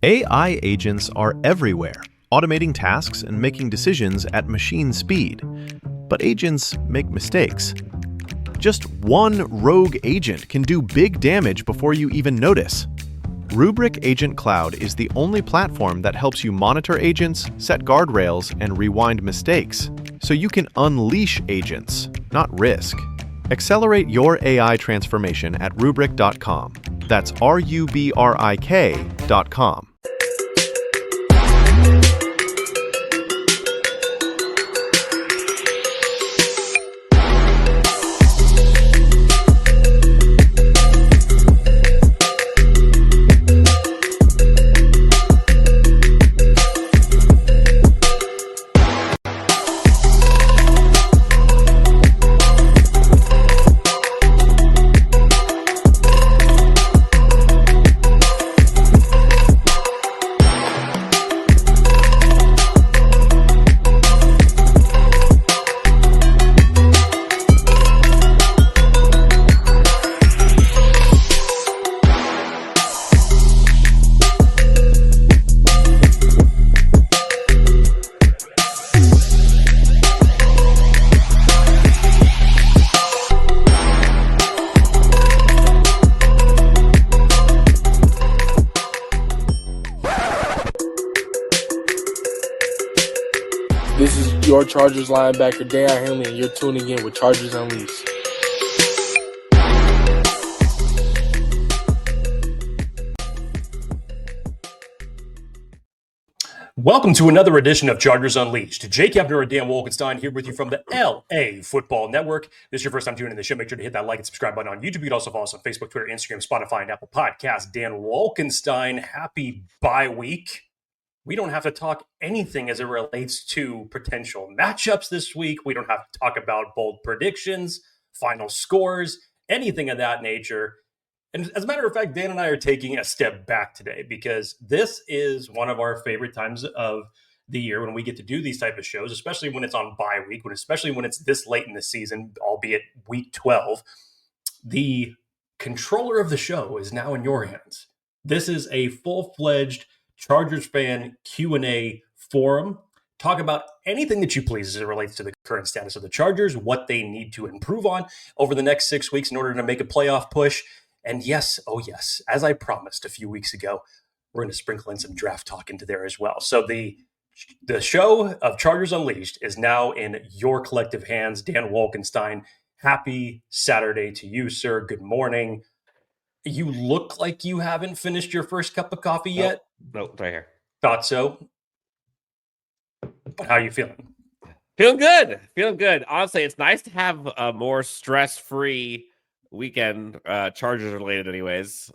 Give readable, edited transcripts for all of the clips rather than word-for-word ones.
AI agents are everywhere, automating tasks and making decisions at machine speed. But agents make mistakes. Just one rogue agent can do big damage before you even notice. Rubrik Agent Cloud is the only platform that helps you monitor agents, set guardrails, and rewind mistakes, so you can unleash agents, not risk. Accelerate your AI transformation at Rubrik.com. That's RUBRIK.com. This is your Chargers linebacker, Dan Henley, and you're tuning in with Chargers Unleashed. Welcome to another edition of Chargers Unleashed. KeAndre and Dan Wolkenstein here with you from the LA Football Network. If this is your first time tuning in the show, make sure to hit that like and subscribe button on YouTube. You can also follow us on Facebook, Twitter, Instagram, Spotify, and Apple Podcasts. Dan Wolkenstein, happy bye week. We don't have to talk anything as it relates to potential matchups this week. We don't have to talk about bold predictions, final scores, anything of that nature. And as a matter of fact, Dan and I are taking a step back today because this is one of our favorite times of the year when we get to do these type of shows, especially when it's on bye week, especially when it's this late in the season, albeit week 12. The controller of the show is now in your hands. This is a full-fledged Chargers fan Q&A forum. Talk about anything that you please as it relates to the current status of the Chargers, what they need to improve on over the next 6 weeks in order to make a playoff push. And yes, oh yes, as I promised a few weeks ago, we're going to sprinkle in some draft talk into there as well. So the show of Chargers Unleashed is now in your collective hands. Dan Wolkenstein, happy Saturday to you, sir. Good morning. You look like you haven't finished your first cup of coffee yet. Nope, right here. Thought so. But how are you feeling? Feeling good. Honestly, it's nice to have a more stress-free weekend, Chargers related anyways.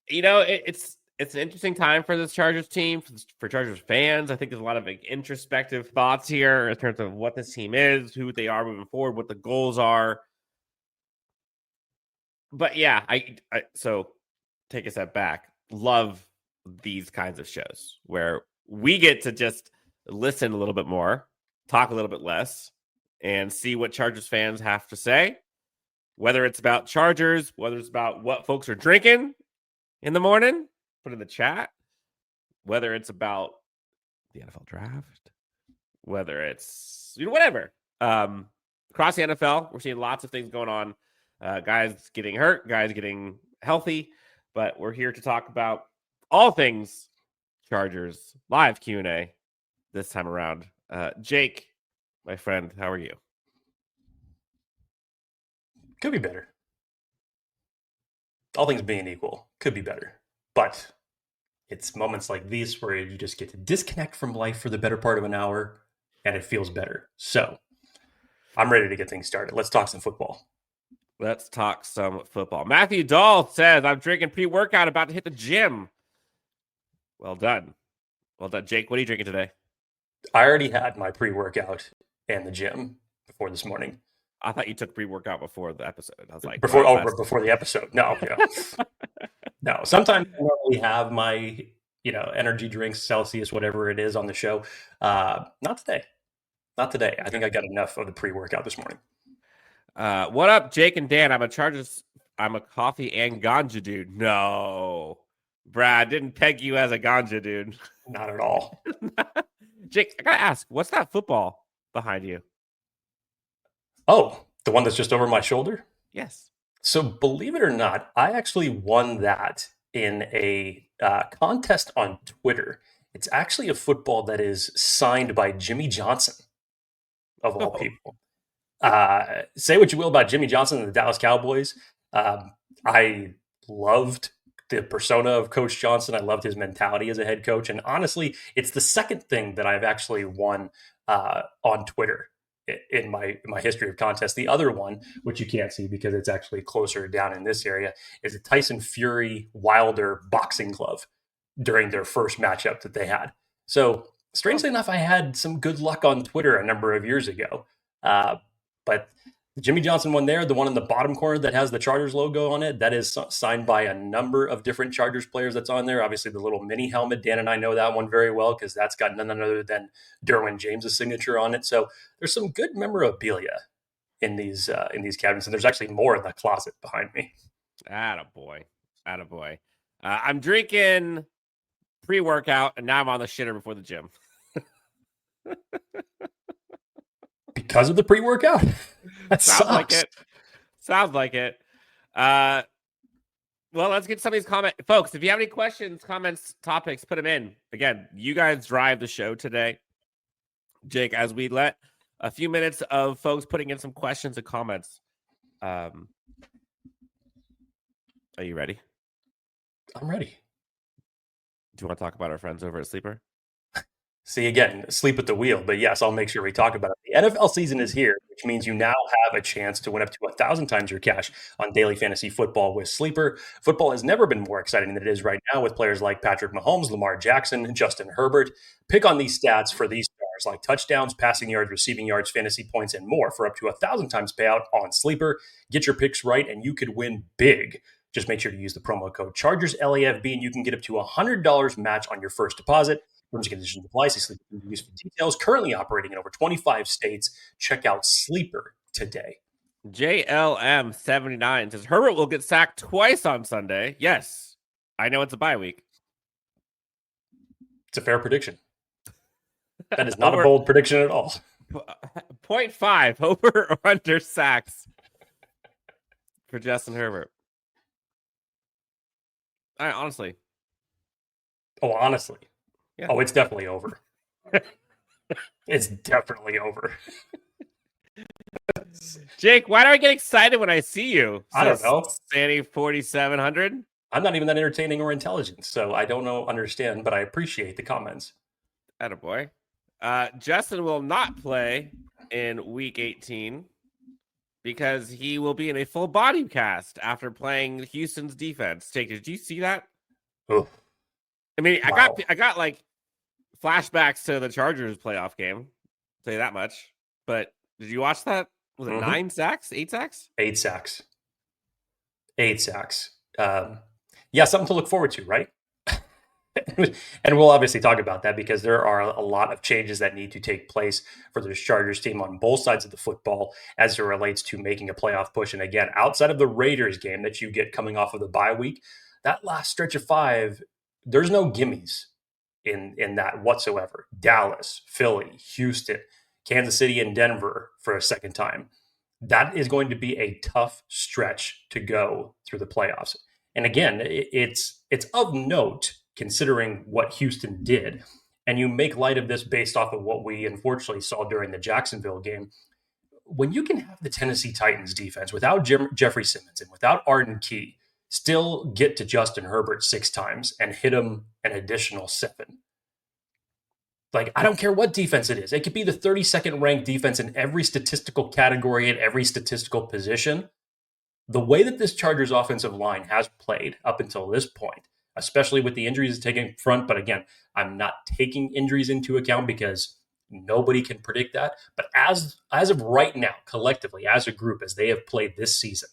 It's an interesting time for this Chargers team, for Chargers fans. I think there's a lot of introspective thoughts here in terms of what this team is, who they are moving forward, what the goals are. But yeah, so take a step back. Love these kinds of shows where we get to just listen a little bit more, talk a little bit less, and see what Chargers fans have to say. Whether it's about Chargers, whether it's about what folks are drinking in the morning, put in the chat. Whether it's about the NFL draft, whether it's whatever. Across the NFL, we're seeing lots of things going on. Guys getting hurt, guys getting healthy, but we're here to talk about all things Chargers live Q&A this time around. Jake, my friend, how are you? Could be better. All things being equal, could be better. But it's moments like these where you just get to disconnect from life for the better part of an hour, and it feels better. So I'm ready to get things started. Let's talk some football. Let's talk some football. Matthew Dahl says, I'm drinking pre-workout, about to hit the gym. Well done. Well done. Jake, what are you drinking today? I already had my pre-workout and the gym before this morning. I thought you took pre-workout before the episode. I was like, before the episode. No. No. Sometimes I normally have my, energy drinks, Celsius, whatever it is on the show. Not today. I think I got enough of the pre-workout this morning. What up, Jake and Dan? I'm a coffee and ganja dude. No. Brad didn't peg you as a ganja, dude. Not at all. Jake, I gotta ask, what's that football behind you? Oh, the one that's just over my shoulder? Yes. So believe it or not, I actually won that in a contest on Twitter. It's actually a football that is signed by Jimmy Johnson, of all people. Say what you will about Jimmy Johnson and the Dallas Cowboys. I loved the persona of Coach Johnson. I loved his mentality as a head coach. And honestly, it's the second thing that I've actually won on Twitter in my history of contests. The other one, which you can't see because it's actually closer down in this area, is a Tyson Fury Wilder boxing glove during their first matchup that they had. So strangely enough, I had some good luck on Twitter a number of years ago. But the Jimmy Johnson one there, the one in the bottom corner that has the Chargers logo on it, that is signed by a number of different Chargers players that's on there. Obviously, the little mini helmet, Dan and I know that one very well because that's got none other than Derwin James' signature on it. So there's some good memorabilia in these cabinets, and there's actually more in the closet behind me. Attaboy. I'm drinking pre-workout, and now I'm on the shitter before the gym. Because of the pre-workout? That Sounds like it. Well, let's get some of these comments. Folks, if you have any questions, comments, topics, put them in. Again, you guys drive the show today. Jake, as we let a few minutes of folks putting in some questions and comments. Are you ready? I'm ready. Do you want to talk about our friends over at Sleeper? See, again, sleep at the wheel. But yes, I'll make sure we talk about it. The NFL season is here, which means you now have a chance to win up to 1,000 times your cash on daily fantasy football with Sleeper. Football has never been more exciting than it is right now with players like Patrick Mahomes, Lamar Jackson, and Justin Herbert. Pick on these stats for these stars like touchdowns, passing yards, receiving yards, fantasy points, and more for up to 1,000 times payout on Sleeper. Get your picks right, and you could win big. Just make sure to use the promo code Chargers LAFB, and you can get up to $100 match on your first deposit. Terms and conditions apply. See Sleeper for details. Currently operating in over 25 states. Check out Sleeper today. JLM79 says Herbert will get sacked twice on Sunday. Yes, I know it's a bye week. It's a fair prediction. That is not a bold prediction at all. 0.5 over or under sacks for Justin Herbert. Honestly. Yeah. Oh, it's definitely over. It's definitely over. Jake, why do I get excited when I see you? I don't know. Sandy 4,700. I'm not even that entertaining or intelligent, so I don't understand, but I appreciate the comments. Attaboy. Justin will not play in week 18 because he will be in a full body cast after playing Houston's defense. Jake, did you see that? Oh. I mean, wow. I got like flashbacks to the Chargers playoff game. I'll tell you that much. But did you watch that? Was it 9 sacks? 8 sacks? 8 sacks. 8 sacks. Yeah, something to look forward to, right? And we'll obviously talk about that because there are a lot of changes that need to take place for the Chargers team on both sides of the football as it relates to making a playoff push. And again, outside of the Raiders game that you get coming off of the bye week, that last stretch of 5, there's no gimmies in that whatsoever. Dallas, Philly, Houston, Kansas City, and Denver for a second time. That is going to be a tough stretch to go through the playoffs. And again, it's of note considering what Houston did. And you make light of this based off of what we unfortunately saw during the Jacksonville game. When you can have the Tennessee Titans defense without Jeffrey Simmons and without Arden Key still get to Justin Herbert 6 times and hit him an additional 7. Like, I don't care what defense it is. It could be the 32nd ranked defense in every statistical category at every statistical position. The way that this Chargers offensive line has played up until this point, especially with the injuries taking front. But again, I'm not taking injuries into account because nobody can predict that. But as of right now, collectively, as a group, as they have played this season,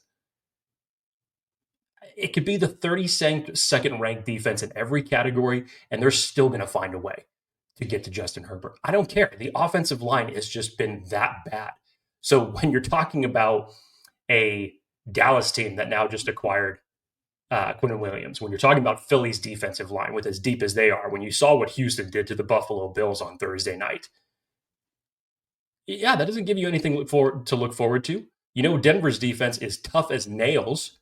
it could be the 32nd ranked defense in every category, and they're still going to find a way to get to Justin Herbert. I don't care. The offensive line has just been that bad. So when you're talking about a Dallas team that now just acquired Quinton Williams. When you're talking about Philly's defensive line with as deep as they are, when you saw what Houston did to the Buffalo Bills on Thursday night, yeah, that doesn't give you anything to look forward to. You know, Denver's defense is tough as nails,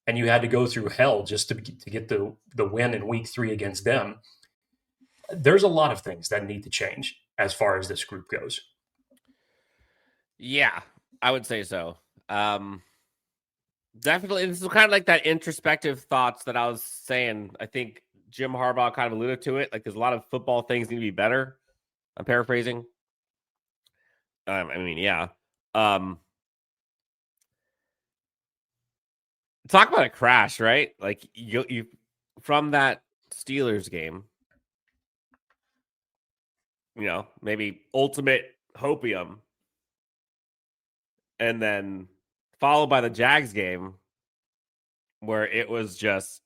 and you had to go through hell just to get the win in week 3 against them. There's a lot of things that need to change as far as this group goes. Yeah, I would say so. Definitely, this is kind of like that introspective thoughts that I was saying. I think Jim Harbaugh kind of alluded to it. Like, there's a lot of football things need to be better. I'm paraphrasing. I mean, yeah. Talk about a crash, right? Like, you from that Steelers game, you know, maybe ultimate hopium, and then followed by the Jags game, where it was just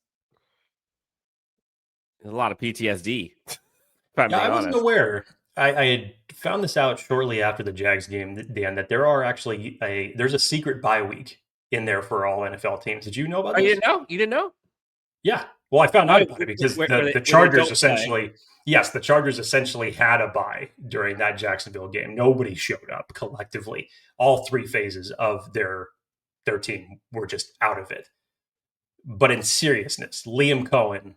a lot of PTSD. I wasn't aware. I had found this out shortly after the Jags game, Dan, that there are actually there's a secret bye week in there for all NFL teams. Did you know about this? You didn't know? You didn't know? Yeah. Well, I found out about it because the Chargers essentially, the Chargers essentially had a bye during that Jacksonville game. Nobody showed up collectively. All 3 phases of their team were just out of it. But in seriousness, Liam Cohen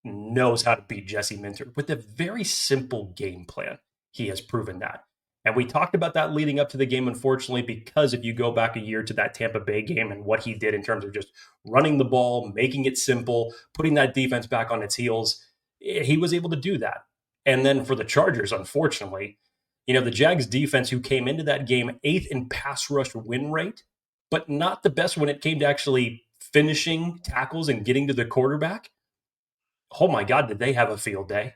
knows how to beat Jesse Minter with a very simple game plan. He has proven that. And we talked about that leading up to the game, unfortunately, because if you go back a year to that Tampa Bay game and what he did in terms of just running the ball, making it simple, putting that defense back on its heels, he was able to do that. And then for the Chargers, unfortunately, you know, the Jags defense, who came into that game 8th in pass rush win rate, but not the best when it came to actually finishing tackles and getting to the quarterback. Oh my God, did they have a field day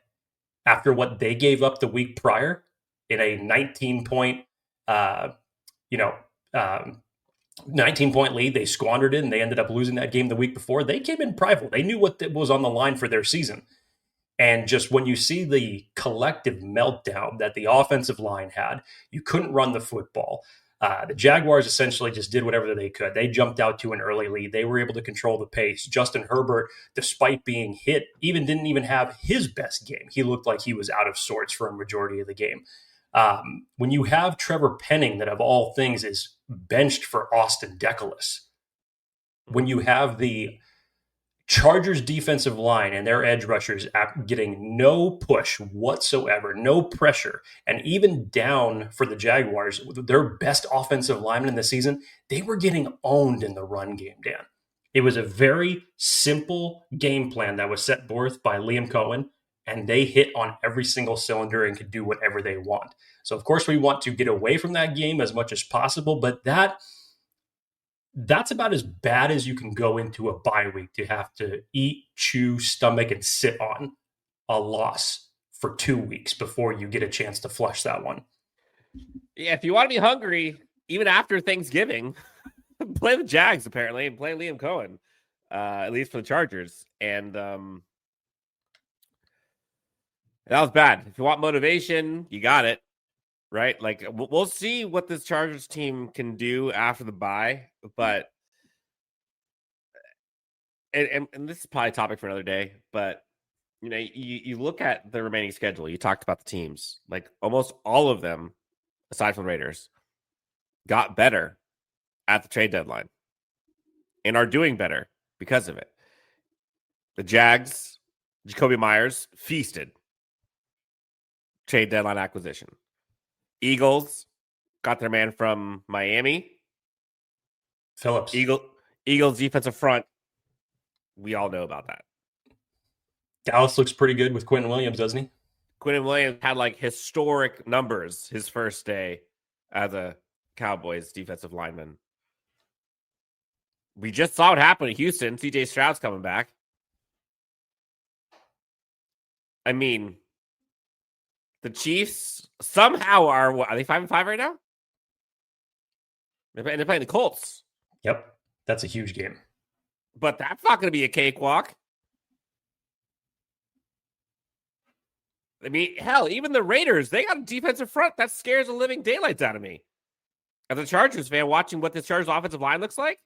after what they gave up the week prior in a 19-point, 19-point lead. They squandered it, and they ended up losing that game the week before. They came in prideful. They knew what was on the line for their season. And just when you see the collective meltdown that the offensive line had, you couldn't run the football. The Jaguars essentially just did whatever they could. They jumped out to an early lead. They were able to control the pace. Justin Herbert, despite being hit, didn't even have his best game. He looked like he was out of sorts for a majority of the game. When you have Trevor Penning, that of all things is benched for Austin Deculus, when you have the Chargers defensive line and their edge rushers getting no push whatsoever, no pressure, and even down for the Jaguars, their best offensive lineman in the season, they were getting owned in the run game, Dan. It was a very simple game plan that was set forth by Liam Cohen, and they hit on every single cylinder and could do whatever they want. So, of course, we want to get away from that game as much as possible, but that's about as bad as you can go into a bye week, to have to eat, chew, stomach, and sit on a loss for 2 weeks before you get a chance to flush that one. Yeah, if you want to be hungry, even after Thanksgiving, play the Jags, apparently, and play Liam Cohen, at least for the Chargers. And that was bad. If you want motivation, you got it, right? Like, we'll see what this Chargers team can do after the bye. But and this is probably a topic for another day, but you know, you look at the remaining schedule. You talked about the teams, like almost all of them, aside from Raiders, got better at the trade deadline and are doing better because of it. The Jags, Jacoby Myers, feasted. Trade deadline acquisition. Eagles got their man from Miami. Phillips. Eagles defensive front. We all know about that. Dallas looks pretty good with Quinton Williams, doesn't he? Quinton Williams had like historic numbers his first day as a Cowboys defensive lineman. We just saw what happened in Houston. CJ Stroud's coming back. I mean, the Chiefs somehow are they 5-5 right now? They're playing the Colts. Yep. That's a huge game. But that's not going to be a cakewalk. I mean, hell, even the Raiders, they got a defensive front that scares the living daylights out of me. As a Chargers fan, watching what this Chargers offensive line looks like.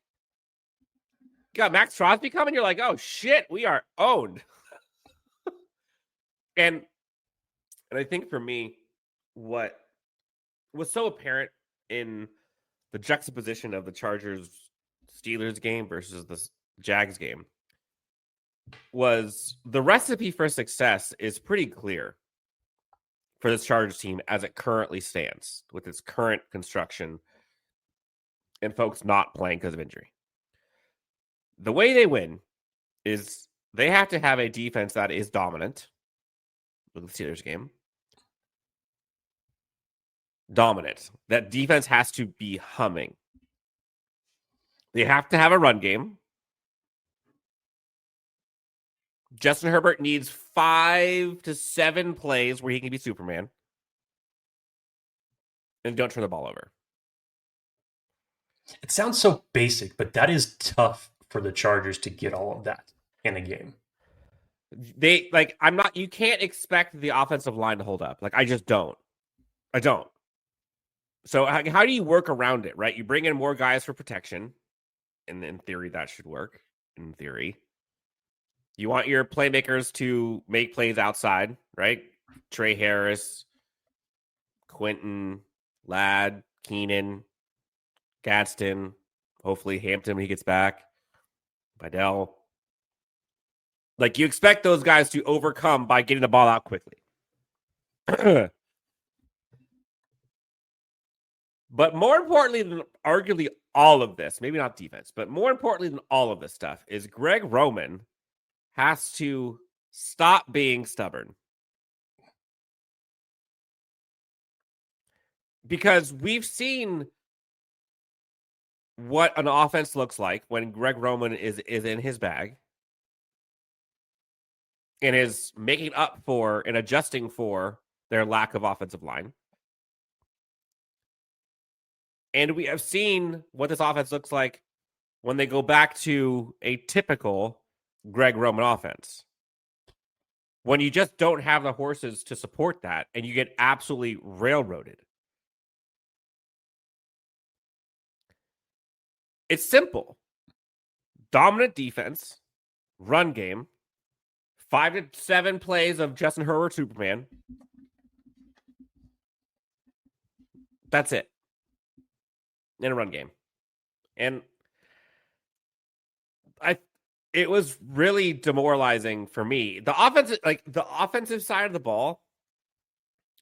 You got Max Crosby coming. You're like, oh shit, we are owned. and I think for me, what was so apparent in the juxtaposition of the Chargers-Steelers game versus the Jags game was the recipe for success is pretty clear for this Chargers team as it currently stands with its current construction and folks not playing because of injury. The way they win is they have to have a defense that is dominant with the Steelers game. Dominant. That defense has to be humming. They have to have a run game. Justin Herbert needs 5 to 7 plays where he can be Superman. And don't turn the ball over. It sounds so basic, but that is tough for the Chargers to get all of that in a game. You can't expect the offensive line to hold up. I just don't. I don't. So how do you work around it, right? You bring in more guys for protection. And in theory, that should work. In theory. You want your playmakers to make plays outside, right? Trey Harris, Quentin, Ladd, Keenan, Gadsden, hopefully Hampton when he gets back, Vidal. You expect those guys to overcome by getting the ball out quickly. But more importantly than arguably all of this, maybe not defense, but more importantly than all of this stuff is Greg Roman has to stop being stubborn. Because we've seen what an offense looks like when Greg Roman is in his bag and is making up for and adjusting for their lack of offensive line. And we have seen what this offense looks like when they go back to a typical Greg Roman offense. When you just don't have the horses to support that and you get absolutely railroaded. It's simple. Dominant defense, run game, 5 to 7 plays of Justin Herbert Superman. That's it. In a run game. And it was really demoralizing for me. The offensive side of the ball,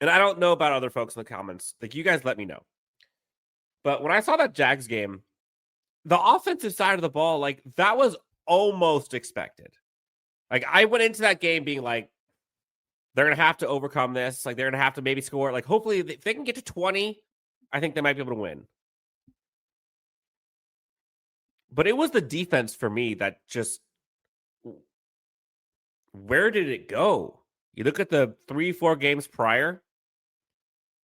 and I don't know about other folks in the comments. You guys let me know. But when I saw that Jags game, the offensive side of the ball, that was almost expected. I went into that game being they're going to have to overcome this. They're going to have to maybe score. Hopefully, if they can get to 20, I think they might be able to win. But it was the defense for me that just, where did it go? You look at the 3-4 games prior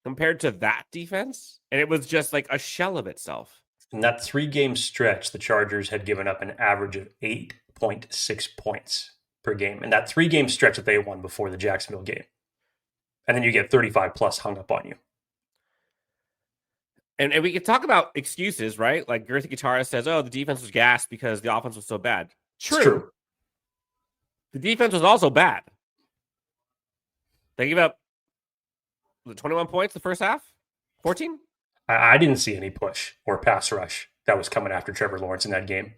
compared to that defense, and it was just a shell of itself. In that 3-game stretch, the Chargers had given up an average of 8.6 points per game. In that 3-game stretch that they won before the Jacksonville game. And then you get 35 plus hung up on you. And we can talk about excuses, right? Girthy Guitarist says, oh, the defense was gassed because the offense was so bad. True. The defense was also bad. They gave up 21 points the first half? 14? I didn't see any push or pass rush that was coming after Trevor Lawrence in that game.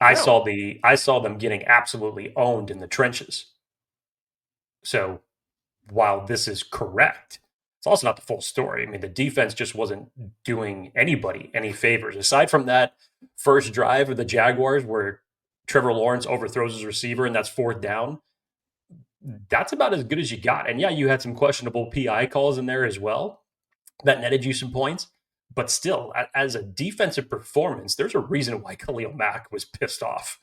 I saw them getting absolutely owned in the trenches. So while this is correct, it's also not the full story. I mean, the defense just wasn't doing anybody any favors. Aside from that first drive of the Jaguars where Trevor Lawrence overthrows his receiver and that's 4th down, that's about as good as you got. And yeah, you had some questionable PI calls in there as well that netted you some points. But still, as a defensive performance, there's a reason why Khalil Mack was pissed off.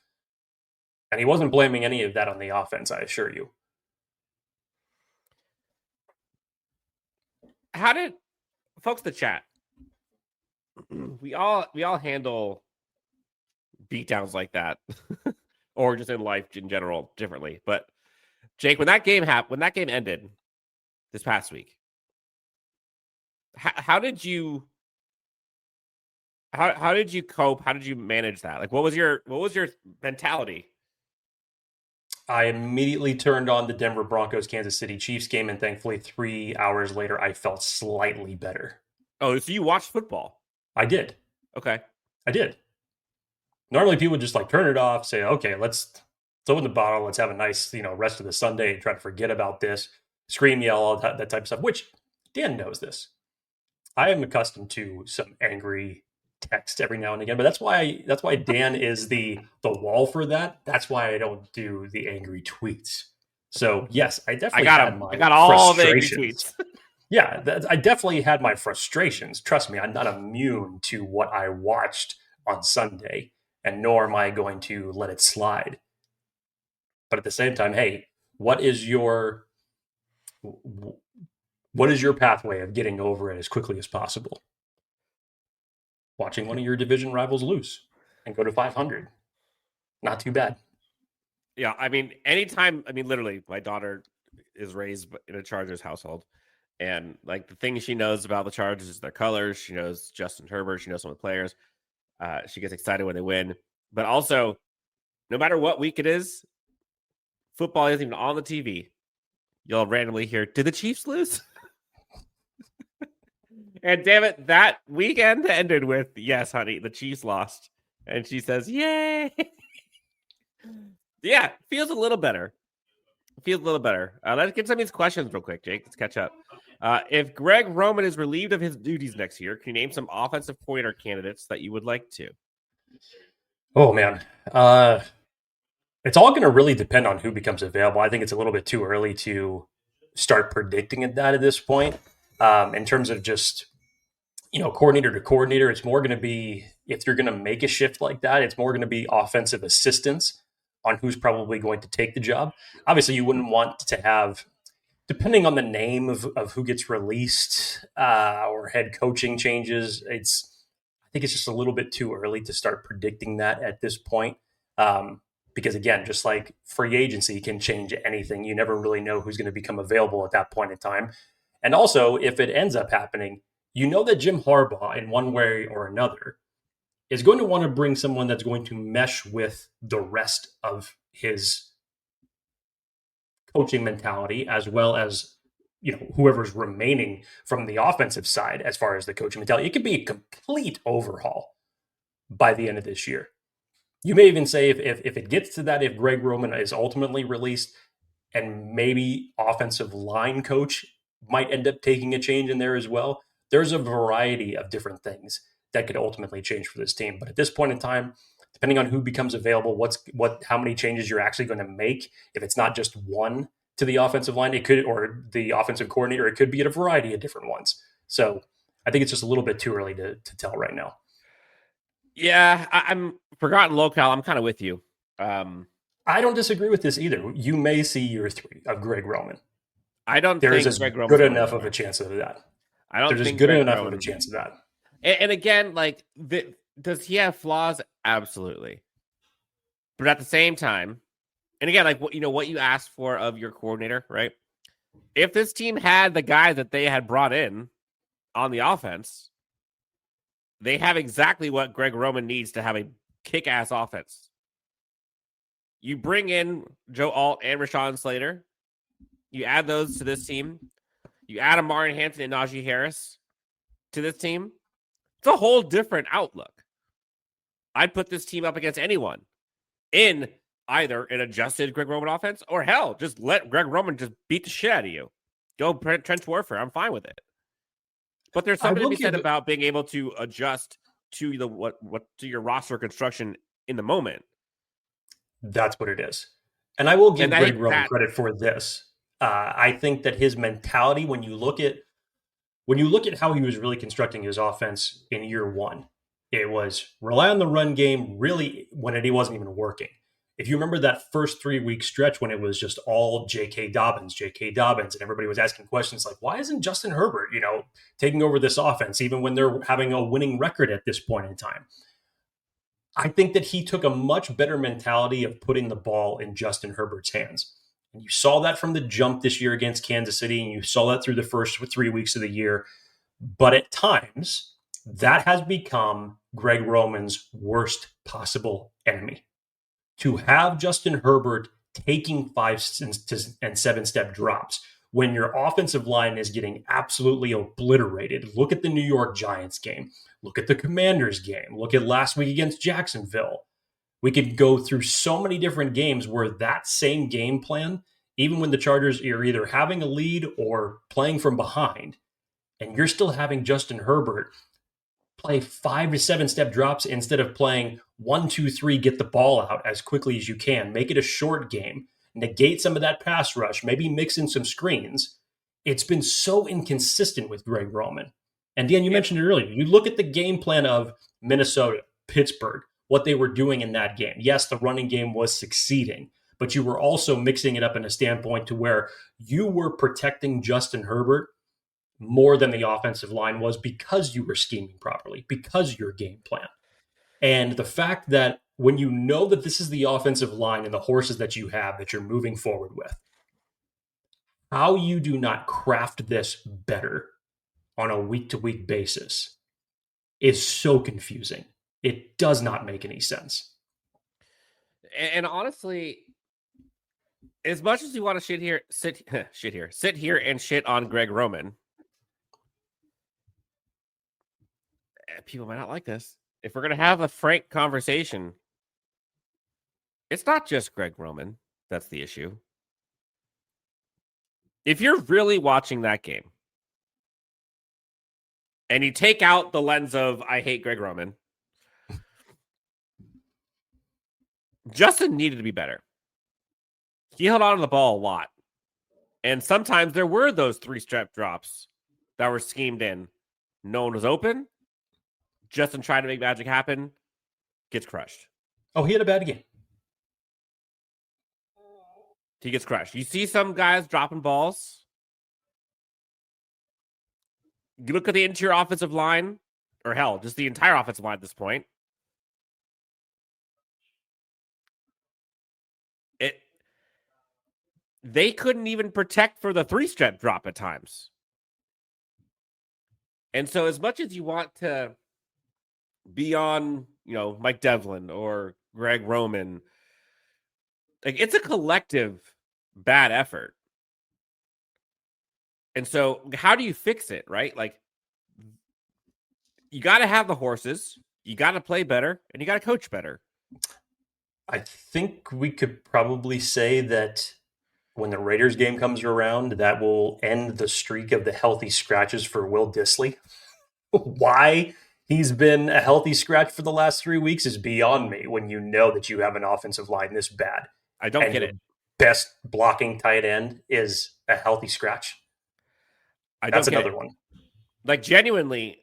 And he wasn't blaming any of that on the offense, I assure you. How did folks in the chat? We all handle beatdowns like that, or just in life in general differently. But Jake, when that game ended this past week, how did you How did you cope? How did you manage that? Like, what was your mentality? I immediately turned on the Denver Broncos Kansas City Chiefs game, and thankfully 3 hours later, I felt slightly better. Oh, so you watched football? I did. Okay. I did. Normally people just like turn it off, say, okay, let's open the bottle, let's have a nice, rest of the Sunday and try to forget about this, scream, yell, all that type of stuff, which Dan knows this. I am accustomed to some angry text every now and again, but that's why Dan is the wall for that. That's why I don't do the angry tweets. So yes, I definitely I got all the angry tweets. Yeah, I definitely had my frustrations. Trust me, I'm not immune to what I watched on Sunday, and nor am I going to let it slide. But at the same time, hey, what is your pathway of getting over it as quickly as possible? Watching one of your division rivals lose and go to 500. Not too bad. Yeah, I mean, literally, my daughter is raised in a Chargers household. And like the things she knows about the Chargers is their colors. She knows Justin Herbert. She knows some of the players. She gets excited when they win. But also, no matter what week it is, football isn't even on the TV. You'll randomly hear, did the Chiefs lose? And damn it, that weekend ended with, yes, honey, the Chiefs lost. And she says, yay. Yeah, feels a little better. Let's get some of these questions real quick, Jake. Let's catch up. If Greg Roman is relieved of his duties next year, can you name some offensive coordinator candidates that you would like to? Oh, man. It's all going to really depend on who becomes available. I think it's a little bit too early to start predicting that at this point. In terms of just, coordinator to coordinator, it's more going to be, if you're going to make a shift like that, it's more going to be offensive assistants on who's probably going to take the job. Obviously, you wouldn't want to have, depending on the name of who gets released or head coaching changes, I think it's just a little bit too early to start predicting that at this point. Because again, just like free agency can change anything, you never really know who's going to become available at that point in time. And also, if it ends up happening, that Jim Harbaugh, in one way or another, is going to want to bring someone that's going to mesh with the rest of his coaching mentality, as well as, whoever's remaining from the offensive side as far as the coaching mentality. It could be a complete overhaul by the end of this year. You may even say if it gets to that, if Greg Roman is ultimately released and maybe offensive line coach might end up taking a change in there as well. There's a variety of different things that could ultimately change for this team. But at this point in time, depending on who becomes available, how many changes you're actually going to make, if it's not just one to the offensive line, it could, or the offensive coordinator, it could be at a variety of different ones. So I think it's just a little bit too early to tell right now. Yeah, I'm forgotten locale. I'm kind of with you. I don't disagree with this either. You may see year 3 of Greg Roman. I don't think there's Greg good enough of a chance of that. I don't there's think good Greg enough Roman of a chance of that. And again, like, does he have flaws? Absolutely. But at the same time, and again, like, what you asked for of your coordinator, right? If this team had the guy that they had brought in on the offense, they have exactly what Greg Roman needs to have a kick-ass offense. You bring in Joe Alt and Rashawn Slater. You add those to this team. You add Omarion, Hampton, and Najee Harris to this team. It's a whole different outlook. I'd put this team up against anyone in either an adjusted Greg Roman offense or hell, just let Greg Roman just beat the shit out of you. Go trench warfare. I'm fine with it. But there's something to be said about being able to adjust to to your roster construction in the moment. That's what it is. And I will give Greg Roman credit for this. I think that his mentality, when you look at how he was really constructing his offense in year 1, it was rely on the run game really when he wasn't even working. If you remember that first 3-week stretch when it was just all J.K. Dobbins, and everybody was asking questions like, why isn't Justin Herbert, taking over this offense, even when they're having a winning record at this point in time? I think that he took a much better mentality of putting the ball in Justin Herbert's hands. And you saw that from the jump this year against Kansas City, and you saw that through the first 3 weeks of the year. But at times, that has become Greg Roman's worst possible enemy. To have Justin Herbert taking 5 and 7-step drops when your offensive line is getting absolutely obliterated. Look at the New York Giants game. Look at the Commanders game. Look at last week against Jacksonville. We could go through so many different games where that same game plan, even when the Chargers are either having a lead or playing from behind, and you're still having Justin Herbert play 5 to 7-step drops instead of playing 1, 2, 3, get the ball out as quickly as you can. Make it a short game. Negate some of that pass rush. Maybe mix in some screens. It's been so inconsistent with Greg Roman. And Dan, you mentioned it earlier. You look at the game plan of Minnesota, Pittsburgh, what they were doing in that game. Yes, the running game was succeeding, but you were also mixing it up in a standpoint to where you were protecting Justin Herbert more than the offensive line was because you were scheming properly, because your game plan. And the fact that when you know that this is the offensive line and the horses that you have that you're moving forward with, how you do not craft this better on a week-to-week basis is so confusing. It does not make any sense. And honestly, as much as you want to sit here and shit on Greg Roman, people might not like this. If we're going to have a frank conversation, it's not just Greg Roman that's the issue. If you're really watching that game and you take out the lens of I hate Greg Roman, Justin needed to be better. He held on to the ball a lot. And sometimes there were those 3-step drops that were schemed in. No one was open. Justin tried to make magic happen, gets crushed. Oh, he had a bad game. He gets crushed. You see some guys dropping balls. You look at the interior offensive line, or hell, just the entire offensive line at this point. They couldn't even protect for the 3-step drop at times. And so as much as you want to be on, Mike Devlin or Greg Roman, like it's a collective bad effort. And so how do you fix it, right? Like you got to have the horses, you got to play better, and you got to coach better. I think we could probably say that when the Raiders game comes around, that will end the streak of the healthy scratches for Will Dissly. Why he's been a healthy scratch for the last 3 weeks is beyond me when you know that you have an offensive line this bad. I don't get it. Best blocking tight end is a healthy scratch. That's another one. Like genuinely,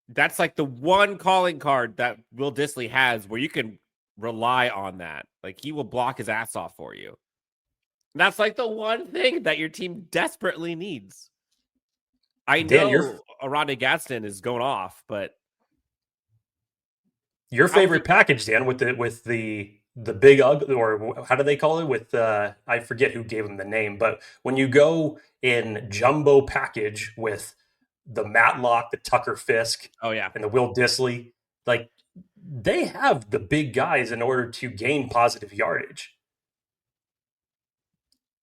that's like the one calling card that Will Dissly has where you can rely on that. Like he will block his ass off for you. And that's like the one thing that your team desperately needs. I know Orande Gadsden is going off, but your favorite package, Dan, with the big ugly, or how do they call it? With I forget who gave him the name, but when you go in jumbo package with the Matlock, the Tucker Fisk, and the Will Dissly, like they have the big guys in order to gain positive yardage.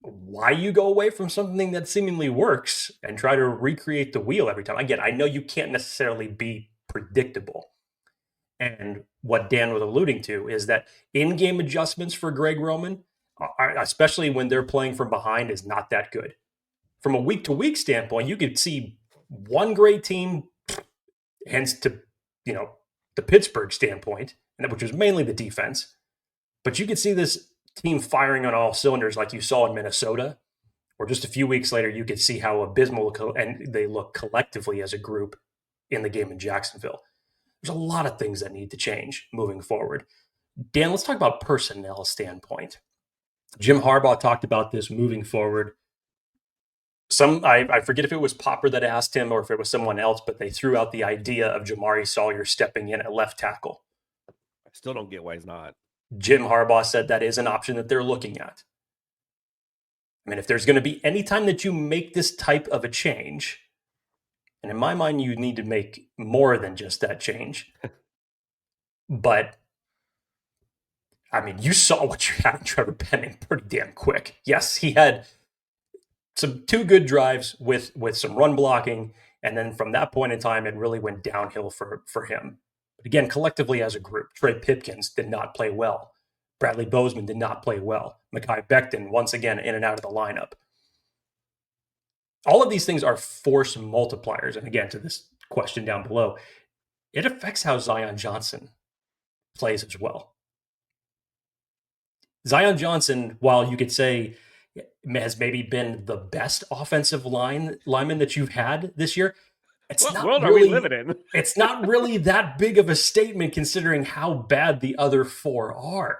Why you go away from something that seemingly works and try to recreate the wheel every time? Again, I know you can't necessarily be predictable. And what Dan was alluding to is that in-game adjustments for Greg Roman, especially when they're playing from behind, is not that good. From a week-to-week standpoint, you could see one great team, hence to the Pittsburgh standpoint, which was mainly the defense. But you could see this team firing on all cylinders like you saw in Minnesota, or just a few weeks later, you could see how abysmal and they look collectively as a group in the game in Jacksonville. There's a lot of things that need to change moving forward. Dan, let's talk about personnel standpoint. Jim Harbaugh talked about this moving forward. I forget if it was Popper that asked him or if it was someone else, but they threw out the idea of Jamaree Salyer stepping in at left tackle. I still don't get why he's not. Jim Harbaugh said that is an option that they're looking at. I mean, if there's going to be any time that you make this type of a change, and in my mind, you need to make more than just that change, But I mean, you saw what you had in Trevor Penning pretty damn quick. Yes, he had two good drives with some run blocking, and then from that point in time, it really went downhill for him. But again, collectively as a group, Trey Pipkins did not play well. Bradley Bozeman did not play well. Mekhi Becton, once again, in and out of the lineup. All of these things are force multipliers. And again, to this question down below, it affects how Zion Johnson plays as well. Zion Johnson, while you could say has maybe been the best offensive lineman that you've had this year, what world are we living in? It's not really that big of a statement considering how bad the other four are.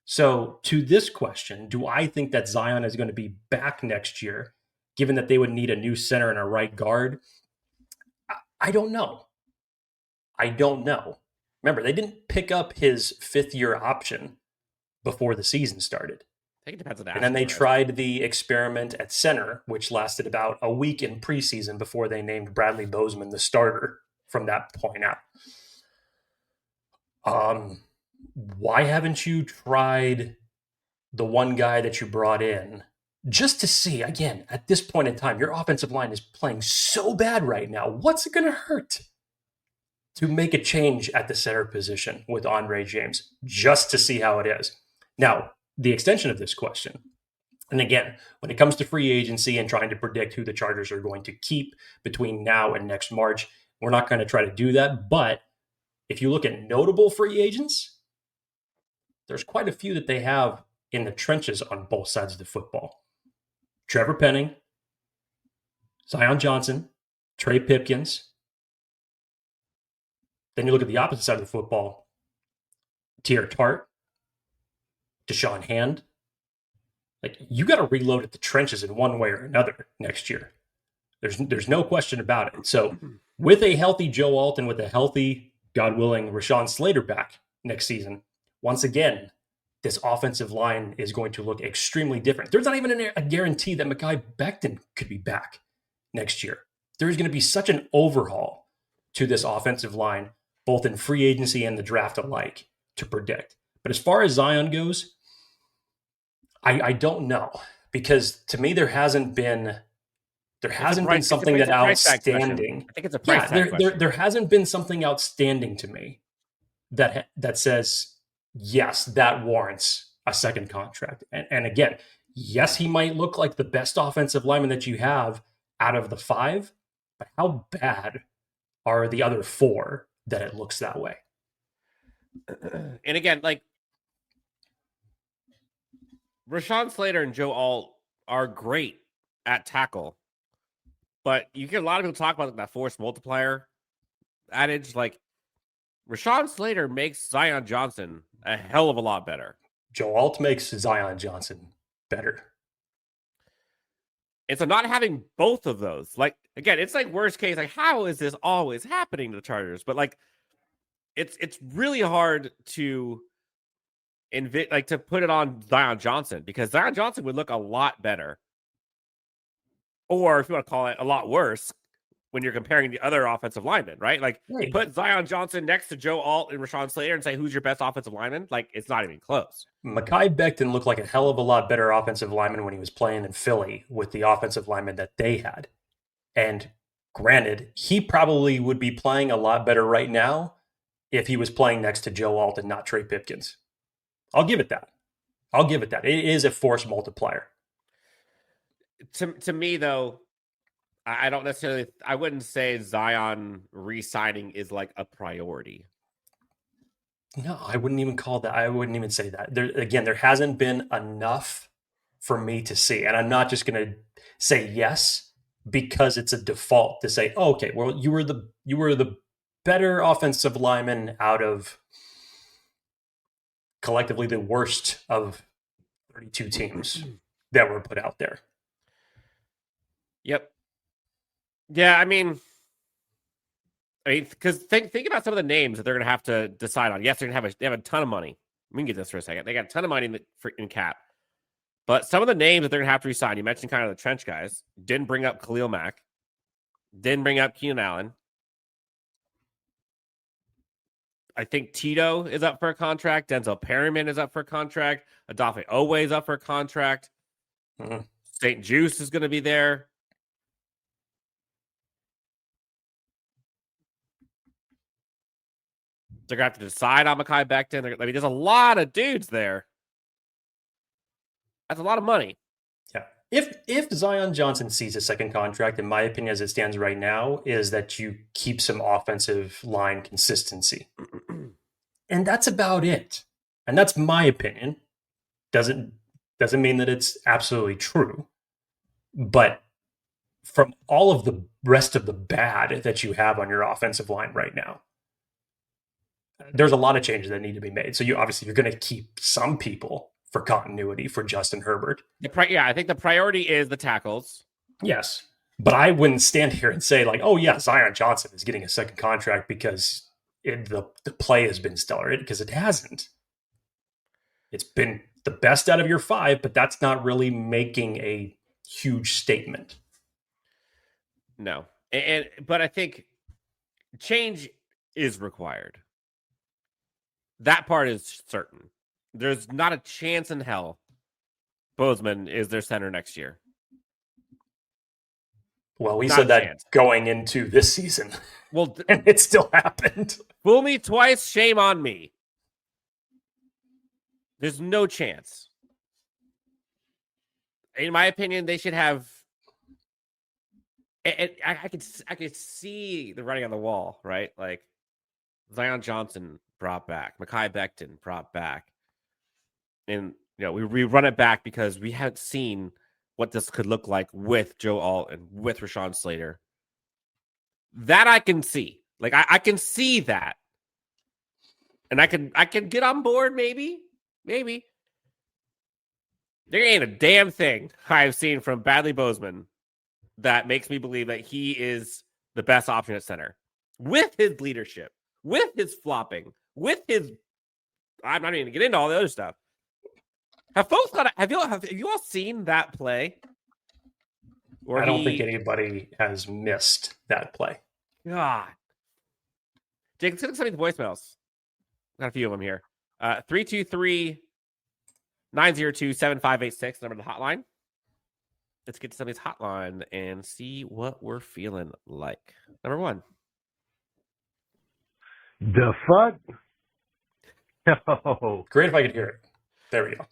So to this question, do I think that Zion is going to be back next year, given that they would need a new center and a right guard? I don't know. Remember, they didn't pick up his fifth-year option before the season started. I think it depends on that. And then they tried the experiment at center, which lasted about a week in preseason before they named Bradley Bozeman the starter from that point out. Why haven't you tried the one guy that you brought in just to see, again, at this point in time, your offensive line is playing so bad right now. What's it going to hurt to make a change at the center position with Andre James just to see how it is? Now, the extension of this question, and again, when it comes to free agency and trying to predict who the Chargers are going to keep between now and next March, we're not going to try to do that. But if you look at notable free agents, there's quite a few that they have in the trenches on both sides of the football. Trevor Penning, Zion Johnson, Trey Pipkins. Then you look at the opposite side of the football, Tier Tart, Deshaun Hand. Like, you got to reload at the trenches in one way or another next year. There's no question about it. So with a healthy Joe Alt and with a healthy, God willing, Rashawn Slater back next season, once again, this offensive line is going to look extremely different. There's not even a guarantee that Mekhi Becton could be back next year. There's going to be such an overhaul to this offensive line, both in free agency and the draft alike, to predict. But as far as Zion goes, I don't know, because to me there hasn't been something that outstanding. I think it's a price tag question. There hasn't been something outstanding to me that says, yes, that warrants a second contract. And again, yes, he might look like the best offensive lineman that you have out of the five, but how bad are the other four that it looks that way? And again, like, Rashawn Slater and Joe Alt are great at tackle, but you get a lot of people talk about that force multiplier adage. Like, Rashawn Slater makes Zion Johnson a hell of a lot better. Joe Alt makes Zion Johnson better. And so not having both of those, like, again, it's like worst case, like, how is this always happening to the Chargers? But like, it's really hard to to put it on Zion Johnson, because Zion Johnson would look a lot better, or if you want to call it a lot worse, when you're comparing the other offensive linemen, right? Like, put Zion Johnson next to Joe Alt and Rashawn Slater and say, who's your best offensive lineman? Like, it's not even close. Mekhi Becton looked like a hell of a lot better offensive lineman when he was playing in Philly with the offensive lineman that they had. And granted, he probably would be playing a lot better right now if he was playing next to Joe Alt and not Trey Pipkins. I'll give it that. It is a force multiplier. To me, though, I don't necessarily, I wouldn't say Zion re-signing is like a priority. No, I wouldn't even call that. I wouldn't even say that. There hasn't been enough for me to see. And I'm not just going to say yes because it's a default to say, oh, okay, well, you were the better offensive lineman out of collectively the worst of 32 teams that were put out there. Yep. Yeah, I mean, because think about some of the names that they're going to have to decide on. Yes, they have a ton of money. We can get this for a second. They got a ton of money in cap. But some of the names that they're going to have to resign, you mentioned kind of the trench guys. Didn't bring up Khalil Mack. Didn't bring up Keenan Allen. I think Tito is up for a contract. Denzel Perryman is up for a contract. Adafe Owe is up for a contract. St. Juice is going to be there. They're going to have to decide on Mekhi Becton. I mean, there's a lot of dudes there. That's a lot of money. Yeah. If Zion Johnson sees a second contract, in my opinion, as it stands right now, is that you keep some offensive line consistency. And that's about it. And that's my opinion. Doesn't mean that it's absolutely true. But from all of the rest of the bad that you have on your offensive line right now, there's a lot of changes that need to be made. So you're going to keep some people for continuity for Justin Herbert. I think the priority is the tackles. Yes. But I wouldn't stand here and say like, oh yeah, Zion Johnson is getting a second contract because the play has been stellar, because it hasn't. It's been the best out of your 5, but that's not really making a huge statement. No. But I think change is required. That part is certain. There's not a chance in hell Bozeman is their center next year. Well, we said that going into this season. Well, and it still happened. Fool me twice, shame on me. There's no chance. In my opinion, they should have. I could see the writing on the wall, right? Like Zion Johnson brought back, Mekhi Becton brought back, and we run it back because we haven't seen what this could look like with Joe Alt and with Rashawn Slater. That I can see. Like I can see that, and I can get on board. Maybe. There ain't a damn thing I've seen from Bradley Bozeman that makes me believe that he is the best option at center. With his leadership, with his flopping, with his... I'm not even going to get into all the other stuff. Have you all seen that play? I don't think anybody has missed that play. God. Jake, let's get some of these voicemails. Got a few of them here. 323-902-7586, number of the hotline. Let's get to somebody's hotline and see what we're feeling like. Number 1. The fuck? Oh. Great if I could hear it. There we go.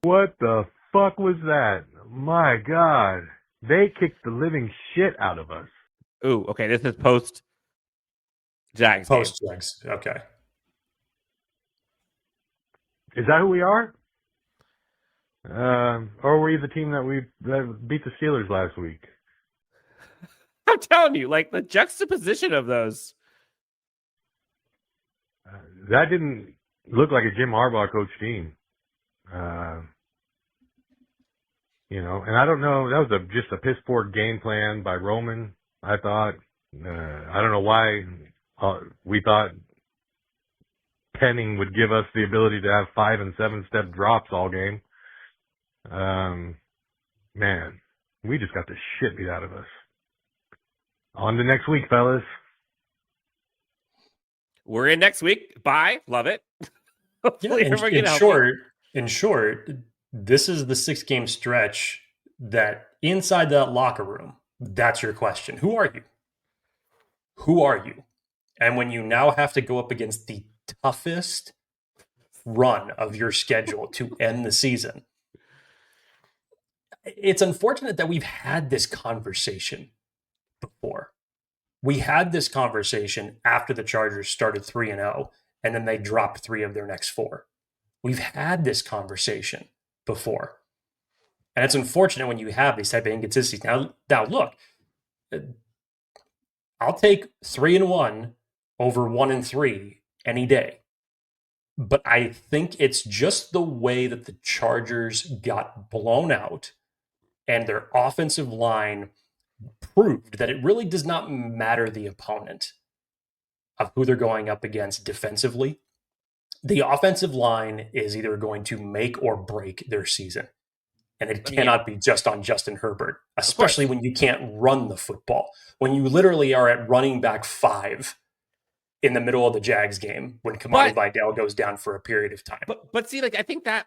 What the fuck was that? My God. They kicked the living shit out of us. Ooh, okay. This is post-Jags. Post-Jags, okay. Is that who we are? Or were we the team that beat the Steelers last week? I'm telling you, like the juxtaposition of those. That didn't look like a Jim Harbaugh coach team. And I don't know. That was just a piss poor game plan by Roman, I thought. I don't know why we thought Penning would give us the ability to have 5 and 7 step drops all game. Man, we just got the shit beat out of us. On to next week, fellas. We're in next week. Bye. Love it. Yeah, in short, this is the 6-game stretch that inside that locker room, that's your question. Who are you? Who are you? And when you now have to go up against the toughest run of your schedule to end the season, it's unfortunate that we've had this conversation before. We had this conversation after the Chargers started 3-0, and then they dropped 3 of their next 4. We've had this conversation before. And it's unfortunate when you have these type of inconsistencies. Now look, I'll take 3-1 over 1-3 any day. But I think it's just the way that the Chargers got blown out and their offensive line proved that it really does not matter the opponent of who they're going up against defensively. The offensive line is either going to make or break their season. And it cannot be just on Justin Herbert, especially when you can't run the football. When you literally are at running back 5 in the middle of the Jags game when Kamani Vidal goes down for a period of time. But see, like I think that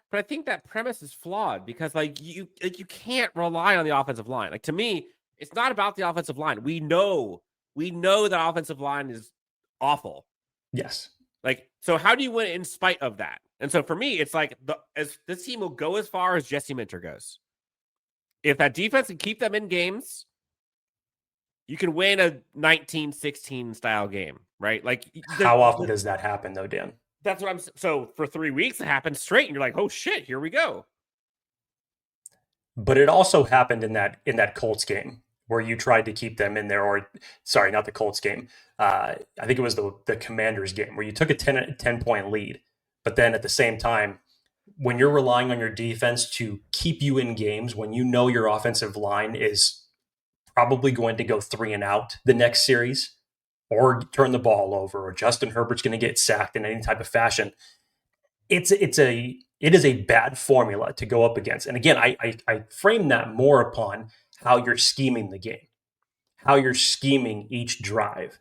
premise is flawed because you can't rely on the offensive line. Like to me, it's not about the offensive line. We know that offensive line is awful. Yes. Like, so how do you win in spite of that? And so for me, it's like this team will go as far as Jesse Minter goes. If that defense can keep them in games, you can win a 19-16 style game, right? Like, how often does that happen, though, Dan? That's what I'm. So for 3 weeks, it happened straight, and you're like, "Oh shit, here we go." But it also happened in that Colts game where you tried to keep them in there, or sorry, not the Colts game. I think it was the Commanders game where you took a 10-point lead, but then at the same time, when you're relying on your defense to keep you in games, when you know your offensive line is probably going to go 3 and out the next series, or turn the ball over, or Justin Herbert's going to get sacked in any type of fashion, it is a bad formula to go up against. And again, I frame that more upon how you're scheming the game, how you're scheming each drive.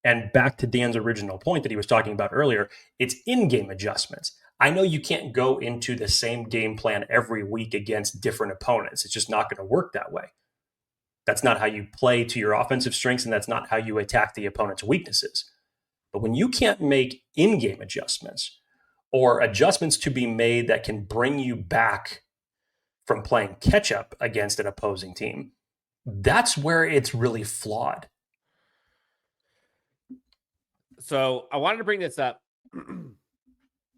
And back to Dan's original point that he was talking about earlier, it's in-game adjustments. I know you can't go into the same game plan every week against different opponents. It's just not going to work that way. That's not how you play to your offensive strengths, and that's not how you attack the opponent's weaknesses. But when you can't make in-game adjustments or adjustments to be made that can bring you back from playing catch-up against an opposing team, that's where it's really flawed. So I wanted to bring this up.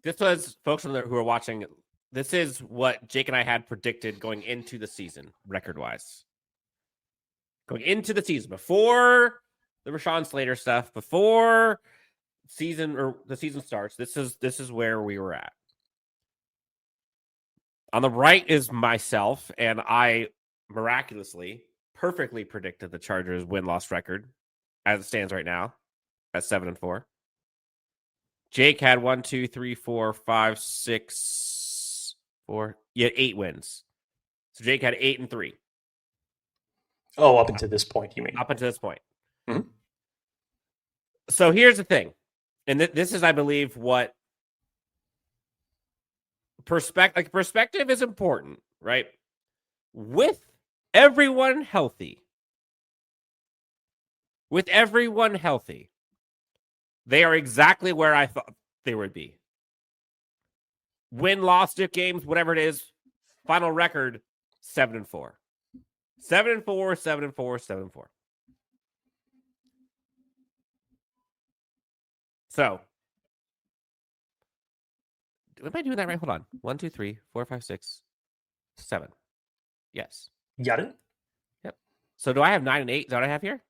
This was, folks who are watching, this is what Jake and I had predicted going into the season, record-wise. Going into the season, before the Rashawn Slater stuff, before the season starts, this is where we were at. On the right is myself, and I miraculously, perfectly predicted the Chargers win-loss record as it stands right now at 7-4. Jake had 1, 2, 3, 4, 5, 6, 4. You had 8 wins. So Jake had 8-3. Oh, up until this point, you mean? Up until this point. Mm-hmm. So here's the thing. And this is, I believe, what perspective is important, right? With everyone healthy, they are exactly where I thought they would be. Win-loss games, whatever it is, final record, 7-4. 7-4, 7-4, 7-4. So, am I doing that right? Hold on. 1, 2, 3, 4, 5, 6, 7. Yes. You got it? Yep. So do I have 9 and 8? Is that what I have here?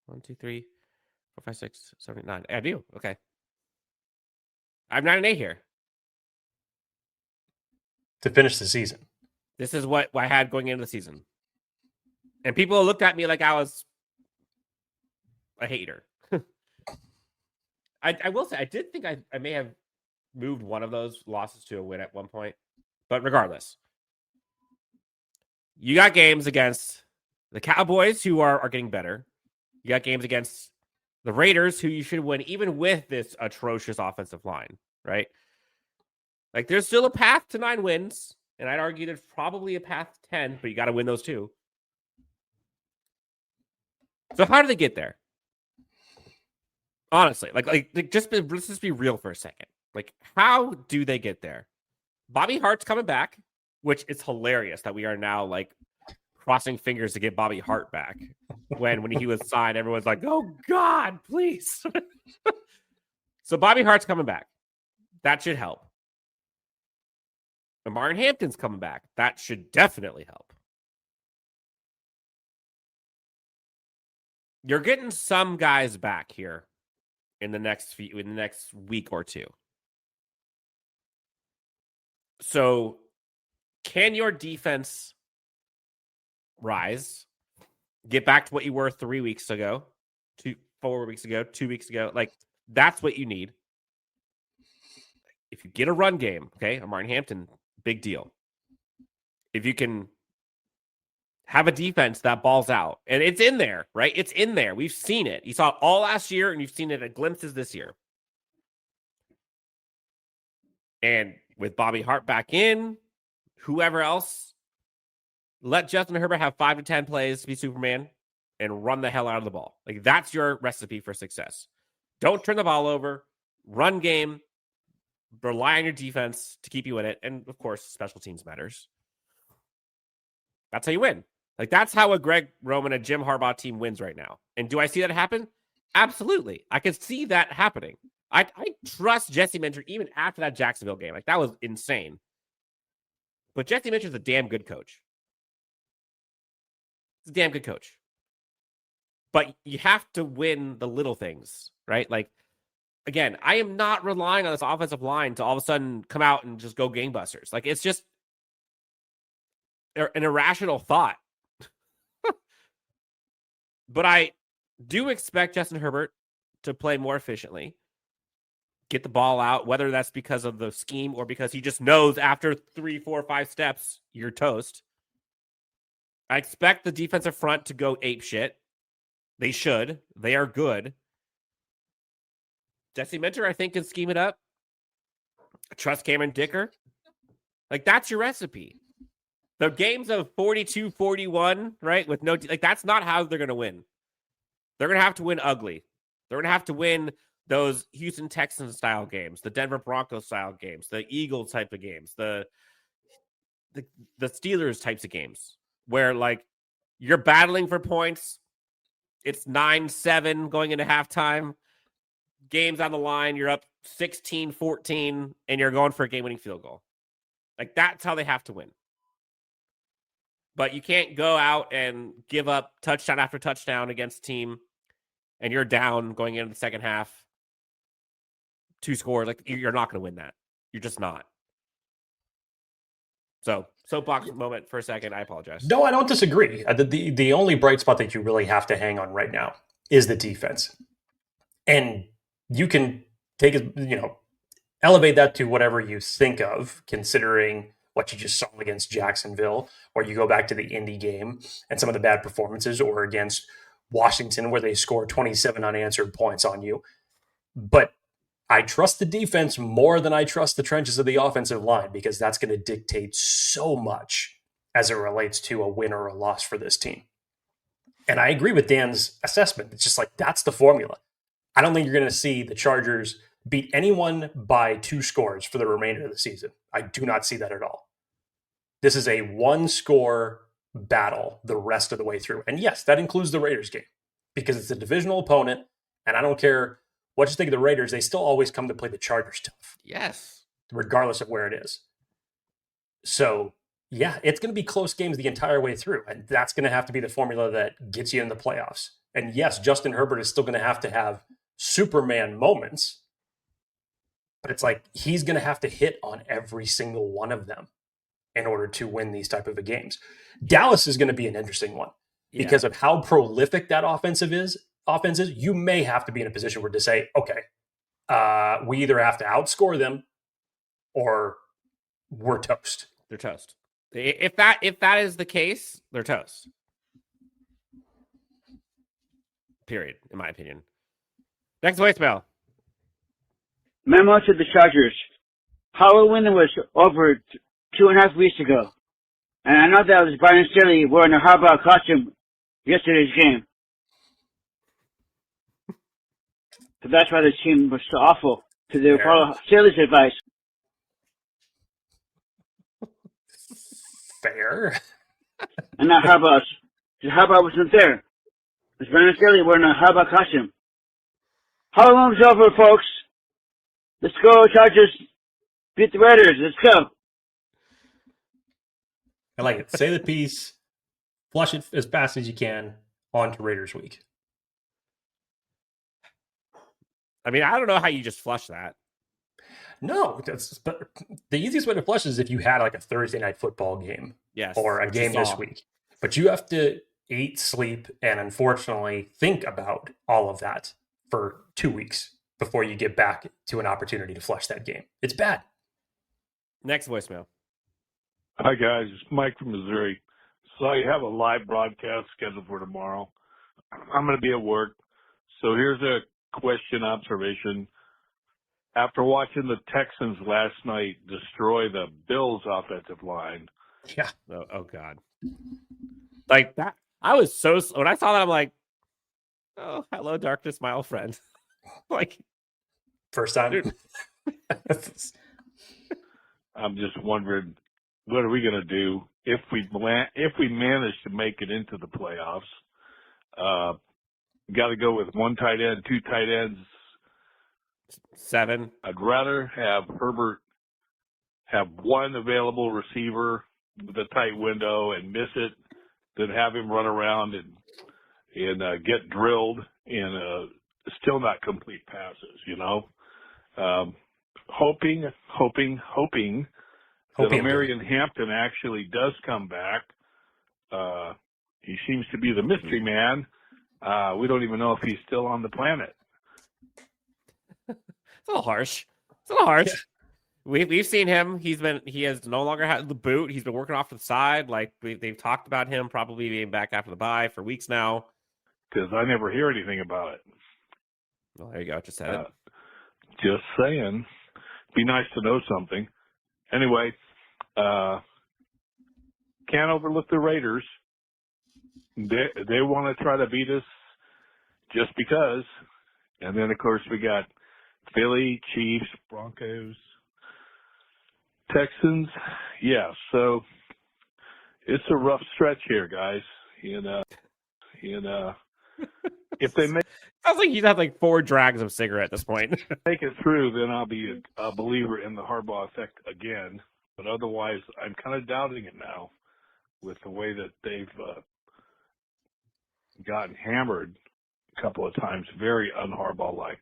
1, 2, 3, 4, 5, 6, 7, 9. I do. Okay. I have 9 and 8 here. To finish the season. This is what I had going into the season. And people looked at me like I was a hater. I will say, I did think I may have moved one of those losses to a win at one point. But regardless, you got games against the Cowboys, who are getting better. You got games against the Raiders, who you should win, even with this atrocious offensive line, right? Like, there's still a path to 9 wins, and I'd argue there's probably a path to 10, but you got to win those too. So how do they get there? Honestly, let's just be real for a second. Like, how do they get there? Bobby Hart's coming back, which is hilarious that we are now like crossing fingers to get Bobby Hart back. When he was signed, everyone's like, "Oh God, please!" So Bobby Hart's coming back. That should help. Omarion Hampton's coming back. That should definitely help. You're getting some guys back here in the next week or two. So, can your defense rise? Get back to what you were 3 weeks ago, 4 weeks ago, 2 weeks ago? Like, that's what you need. If you get a run game, okay, Omarion Hampton, big deal. If you can have a defense that balls out, and it's in there, right? It's in there. We've seen it. You saw it all last year, and you've seen it at glimpses this year. And with Bobby Hart back in, whoever else, let Justin Herbert have 5 to 10 plays to be Superman and run the hell out of the ball. Like, that's your recipe for success. Don't turn the ball over, run game, rely on your defense to keep you in it. And, of course, special teams matters. That's how you win. Like, that's how a Greg Roman and Jim Harbaugh team wins right now. And do I see that happen? Absolutely. I can see that happening. I trust Jesse Minter even after that Jacksonville game. Like, that was insane. But Jesse Minter's a damn good coach. He's a damn good coach. But you have to win the little things, right? Like, again, I am not relying on this offensive line to all of a sudden come out and just go gangbusters. Like, it's just an irrational thought. But I do expect Justin Herbert to play more efficiently, get the ball out, whether that's because of the scheme or because he just knows after 3, 4, 5 steps, you're toast. I expect the defensive front to go ape shit. They should. They are good. Jesse Minter, I think, can scheme it up. Trust Cameron Dicker. Like, that's your recipe. The games of 42-41, right, with no... Like, that's not how they're going to win. They're going to have to win ugly. They're going to have to win those Houston Texans-style games, the Denver Broncos-style games, the Eagles type of games, the Steelers types of games, where, like, you're battling for points. It's 9-7 going into halftime. Games on the line, you're up 16-14, and you're going for a game-winning field goal. Like, that's how they have to win. But you can't go out and give up touchdown after touchdown against a team, and you're down going into the second half, 2 scores. Like, you're not going to win that. You're just not. So, soapbox moment for a second. I apologize. No, I don't disagree. The only bright spot that you really have to hang on right now is the defense. And you can take it, elevate that to whatever you think of, considering what you just saw against Jacksonville, or you go back to the Indy game and some of the bad performances, or against Washington where they score 27 unanswered points on you. But I trust the defense more than I trust the trenches of the offensive line, because that's going to dictate so much as it relates to a win or a loss for this team. And I agree with Dan's assessment. It's just like, that's the formula. I don't think you're going to see the Chargers beat anyone by 2 scores for the remainder of the season. I do not see that at all. This is a 1-score battle the rest of the way through. And yes, that includes the Raiders game, because it's a divisional opponent, and I don't care what you think of the Raiders, they still always come to play the Chargers tough. Yes. Regardless of where it is. So, yeah, it's going to be close games the entire way through, and that's going to have to be the formula that gets you in the playoffs. And yes, Justin Herbert is still going to have Superman moments, but it's like he's going to have to hit on every single one of them in order to win these type of games. Dallas is going to be an interesting one because of how prolific that offense is. You may have to be in a position where to say, okay, we either have to outscore them or we're toast. They're toast. If that is the case, they're toast. Period, in my opinion. Next voicemail. Memo to the Chargers. Howard Winter was over 2.5 weeks ago. And I know that was Brian Staley wearing a Harbaugh costume yesterday's game. So that's why the team was so awful, because they follow Staley's advice. Fair. And not Harbaugh's. Harbaugh wasn't there. It was Brian Staley wearing a Harbaugh costume. Halloween's over, folks. Let's go, Chargers. Beat the Raiders. Let's go. I like it. Say the piece. Flush it as fast as you can. On to Raiders week. I mean, I don't know how you just flush that. No, but the easiest way to flush is if you had like a Thursday night football game, or a game this week. But you have to eat, sleep, and unfortunately think about all of that for 2 weeks before you get back to an opportunity to flush that game. It's bad. Next voicemail. Hi guys, it's Mike from Missouri. So you have a live broadcast scheduled for tomorrow. I'm going to be at work. So here's a question observation. after watching the Texans last night destroy the Bills' offensive line. Yeah. Oh God. Like that. I was so when I saw that, I'm like, oh, hello, darkness, my old friend. Like, first time. Dude. I'm just wondering, what are we going to do if we manage to make it into the playoffs? Got to go with one tight end, two tight ends. 7. I'd rather have Herbert have one available receiver with a tight window and miss it than have him run around and get drilled and still not complete passes, you know. Hoping that Omarion Hampton actually does come back. He seems to be the mystery man. We don't even know if he's still on the planet. It's a little harsh. Yeah. We've seen him. He has no longer had the boot. He's been working off to the side. Like they've talked about him probably being back after the bye for weeks now. Because I never hear anything about it. Well, there you go. Just said it. Just saying. Be nice to know something. Anyway, can't overlook the Raiders. They want to try to beat us just because. And then, of course, we got Philly, Chiefs, Broncos, Texans. Yeah, so it's a rough stretch here, guys. If they make sounds like he's had like 4 drags of cigarette at this point. make it through, then I'll be a believer in the Harbaugh effect again. But otherwise, I'm kind of doubting it now with the way that they've gotten hammered a couple of times. Very un-Harbaugh-like.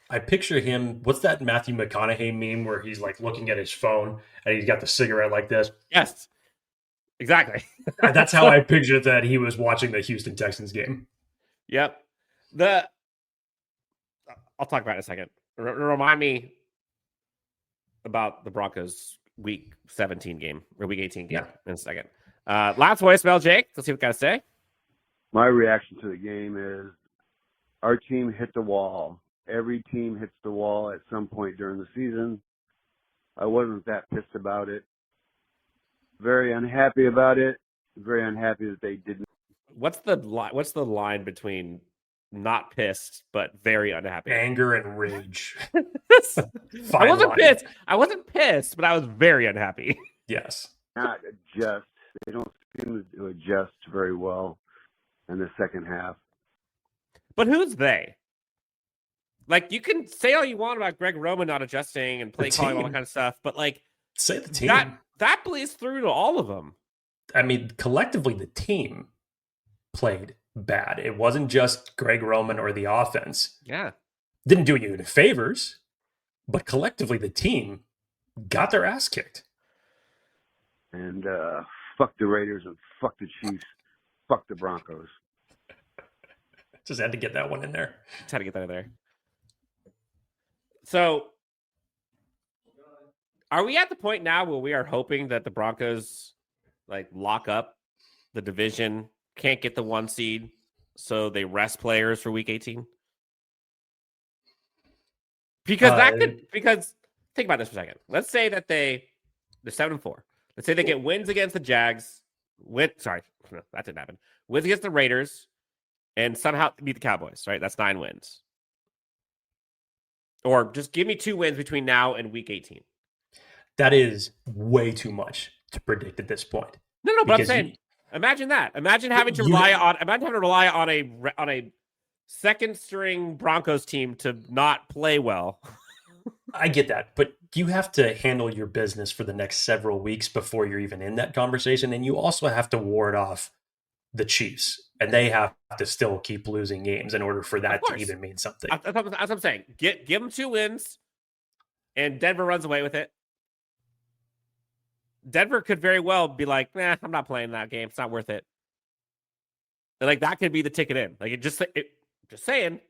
I picture him. What's that Matthew McConaughey meme where he's like looking at his phone and he's got the cigarette like this? Yes, exactly. That's how I pictured that he was watching the Houston Texans game. Yep. I'll talk about it in a second. Remind me about the Broncos week 17 game or week 18 game in a second. Last voicemail, Jake. Let's see what you got to say. My reaction to the game is our team hit the wall. Every team hits the wall at some point during the season. I wasn't that pissed about it. Very unhappy about it. Very unhappy that they didn't. What's the line between not pissed but very unhappy? Anger and rage. I wasn't pissed. I wasn't pissed, but I was very unhappy. Yes. Not adjust. They don't seem to adjust very well in the second half. But who's they? Like, you can say all you want about Greg Roman not adjusting and play calling, all that kind of stuff, but like, say the team. That bleeds through to all of them. I mean, collectively, the team played bad. It wasn't just Greg Roman or the offense. Yeah. Didn't do you any favors, but collectively, the team got their ass kicked. And fuck the Raiders and fuck the Chiefs. Fuck the Broncos. Just had to get that one in there. Just had to get that in there. So, are we at the point now where we are hoping that the Broncos like lock up the division, can't get the 1 seed, so they rest players for week 18? Because because think about this for a second. Let's say that they're 7-4. Let's say they get wins against the Jags. No, that didn't happen. Wins against the Raiders, and somehow beat the Cowboys. Right, that's 9 wins. Or just give me 2 wins between now and week 18. That is way too much to predict at this point. No, but I'm saying, imagine that. Imagine having to rely on a second string Broncos team to not play well. I get that, but you have to handle your business for the next several weeks before you're even in that conversation, and you also have to ward off the Chiefs, and they have to still keep losing games in order for that to even mean something. That's what I'm saying. Give them 2 wins, and Denver runs away with it. Denver could very well be like, "Nah, I'm not playing that game. It's not worth it." And like that could be the ticket in. Like just saying,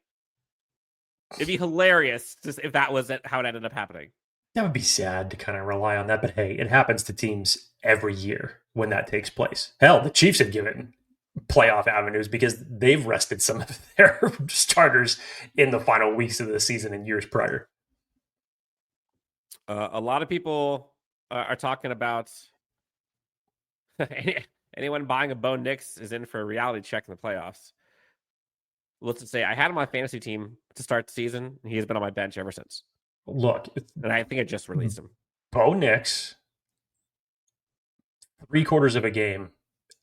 it'd be hilarious if that was how it ended up happening. That would be sad to kind of rely on that, but hey, it happens to teams every year when that takes place. Hell, the Chiefs had given playoff avenues because they've rested some of their starters in the final weeks of the season and years prior. A lot of people are talking about anyone buying a Bo Nix is in for a reality check in the playoffs. Let's just say I had him on my fantasy team to start the season, and he has been on my bench ever since. Look, and I think I just released him. Bo Nix, 3/4 of a game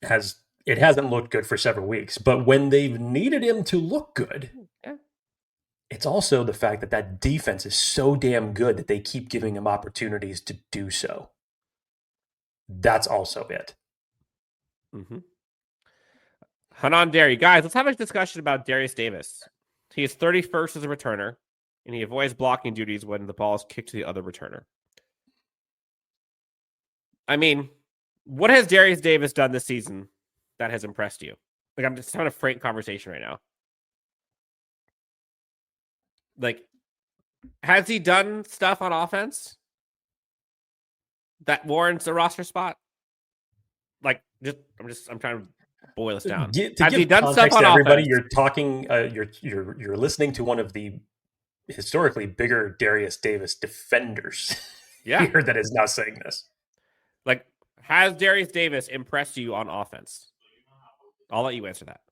hasn't looked good for several weeks, but when they've needed him to look good, it's also the fact that defense is so damn good that they keep giving him opportunities to do so. That's also it. Mm-hmm. Hanan Derry. Guys, let's have a discussion about Darius Davis. He is 31st as a returner, and he avoids blocking duties when the ball is kicked to the other returner. I mean, what has Darius Davis done this season that has impressed you? Like, I'm just having a frank conversation right now. Like, has he done stuff on offense that warrants a roster spot? Like, I'm trying to boil this down. Has he done stuff on everybody? Offense? You're talking. You're listening to one of the historically bigger Darius Davis defenders. Yeah, here that is now saying this. Like, has Darius Davis impressed you on offense? I'll let you answer that.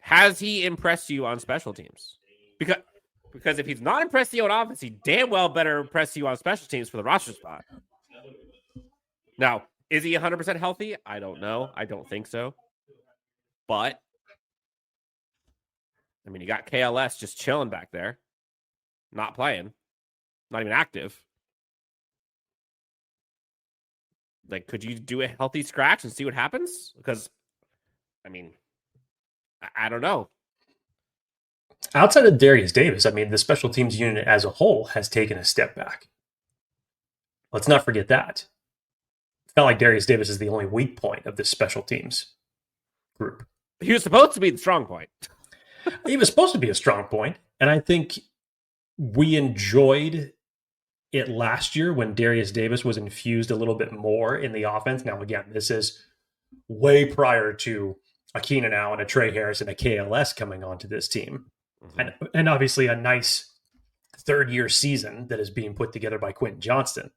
Has he impressed you on special teams? Because if he's not impressed you on offense, he damn well better impress you on special teams for the roster spot. Now, is he 100% healthy? I don't know. I don't think so. But, I mean, you got KLS just chilling back there, not playing, not even active. Like, could you do a healthy scratch and see what happens? Because, I mean, I don't know. Outside of Darius Davis, I mean, the special teams unit as a whole has taken a step back. Let's not forget that. It's not like Darius Davis is the only weak point of this special teams group. He was supposed to be the strong point. He was supposed to be a strong point, and I think we enjoyed it last year when Darius Davis was infused a little bit more in the offense. Now, again, this is way prior to a Keenan Allen, a Trey Harris, and a KLS coming onto this team. Mm-hmm. And obviously a nice third-year season that is being put together by Quentin Johnston.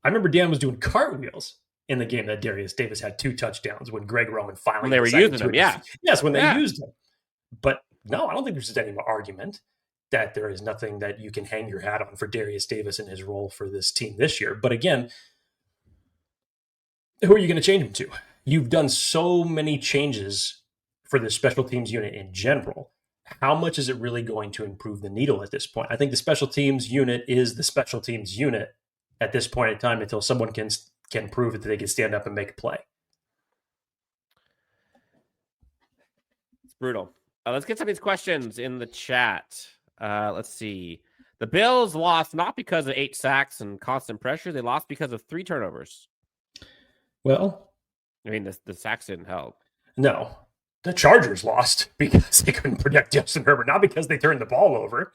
I remember Dan was doing cartwheels in the game that Darius Davis had 2 touchdowns when Greg Roman finally... When they were using him, yeah. Yes, when they used him. But no, I don't think there's any argument that there is nothing that you can hang your hat on for Darius Davis and his role for this team this year. But again, who are you going to change him to? You've done so many changes for the special teams unit in general. How much is it really going to improve the needle at this point? I think the special teams unit is the special teams unit at this point in time until someone can prove that they can stand up and make a play. It's brutal. Let's get some of these questions in the chat. Let's see. The Bills lost not because of 8 sacks and constant pressure. They lost because of 3 turnovers. Well, I mean, the sacks didn't help. No. The Chargers lost because they couldn't protect Justin Herbert, not because they turned the ball over.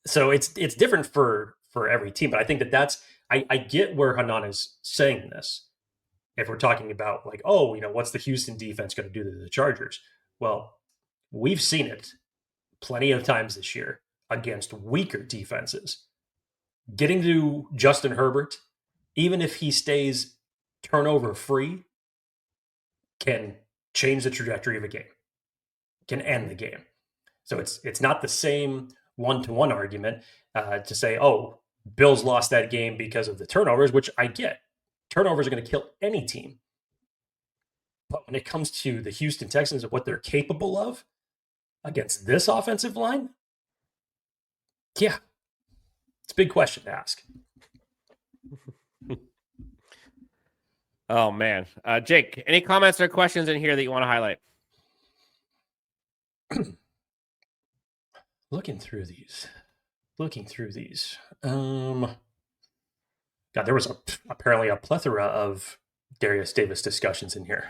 So it's different for every team. But I think that's I get where Hanan is saying this. If we're talking about like, oh, what's the Houston defense going to do to the Chargers? Well, we've seen it plenty of times this year against weaker defenses. Getting to Justin Herbert, even if he stays turnover free, can change the trajectory of a game, can end the game. So it's not the same one-to-one argument to say, oh, Bills lost that game because of the turnovers, which I get. Turnovers are going to kill any team. But when it comes to the Houston Texans and what they're capable of against this offensive line, yeah, it's a big question to ask. Oh, man. Jake, any comments or questions in here that you want to highlight? Looking through these. God, there was apparently a plethora of Darius Davis discussions in here.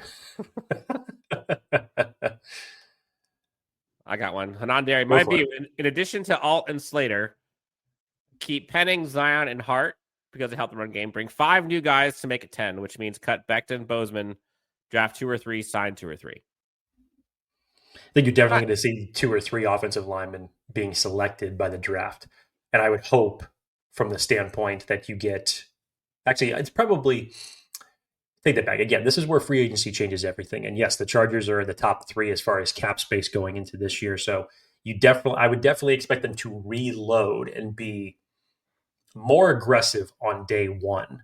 I got one. Hanan Derry might be, in addition to Alt and Slater, keep Penning, Zion, and Hart because they help the run game. Bring 5 new guys to make it 10, which means cut Becton, Bozeman, draft 2 or 3, sign 2 or 3. I think you're definitely going to see 2 or 3 offensive linemen being selected by the draft. And I would hope from the standpoint that you get. Actually, it's probably take that back. Again, this is where free agency changes everything. And yes, the Chargers are in the top 3 as far as cap space going into this year. So I would definitely expect them to reload and be more aggressive on day one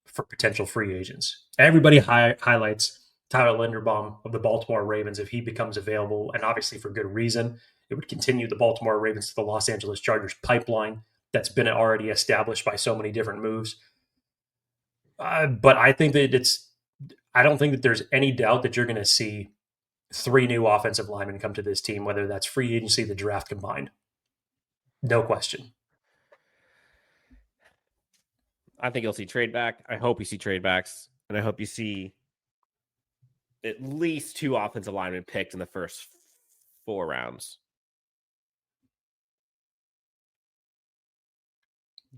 for potential free agents. Everybody highlights Tyler Linderbaum of the Baltimore Ravens if he becomes available, and obviously for good reason. It would continue the Baltimore Ravens to the Los Angeles Chargers pipeline that's been already established by so many different moves. But I think that I don't think that there's any doubt that you're going to see 3 new offensive linemen come to this team, whether that's free agency, the draft combined. No question. I think you'll see trade back. I hope you see trade backs, and I hope you see at least 2 offensive linemen picked in the first 4 rounds.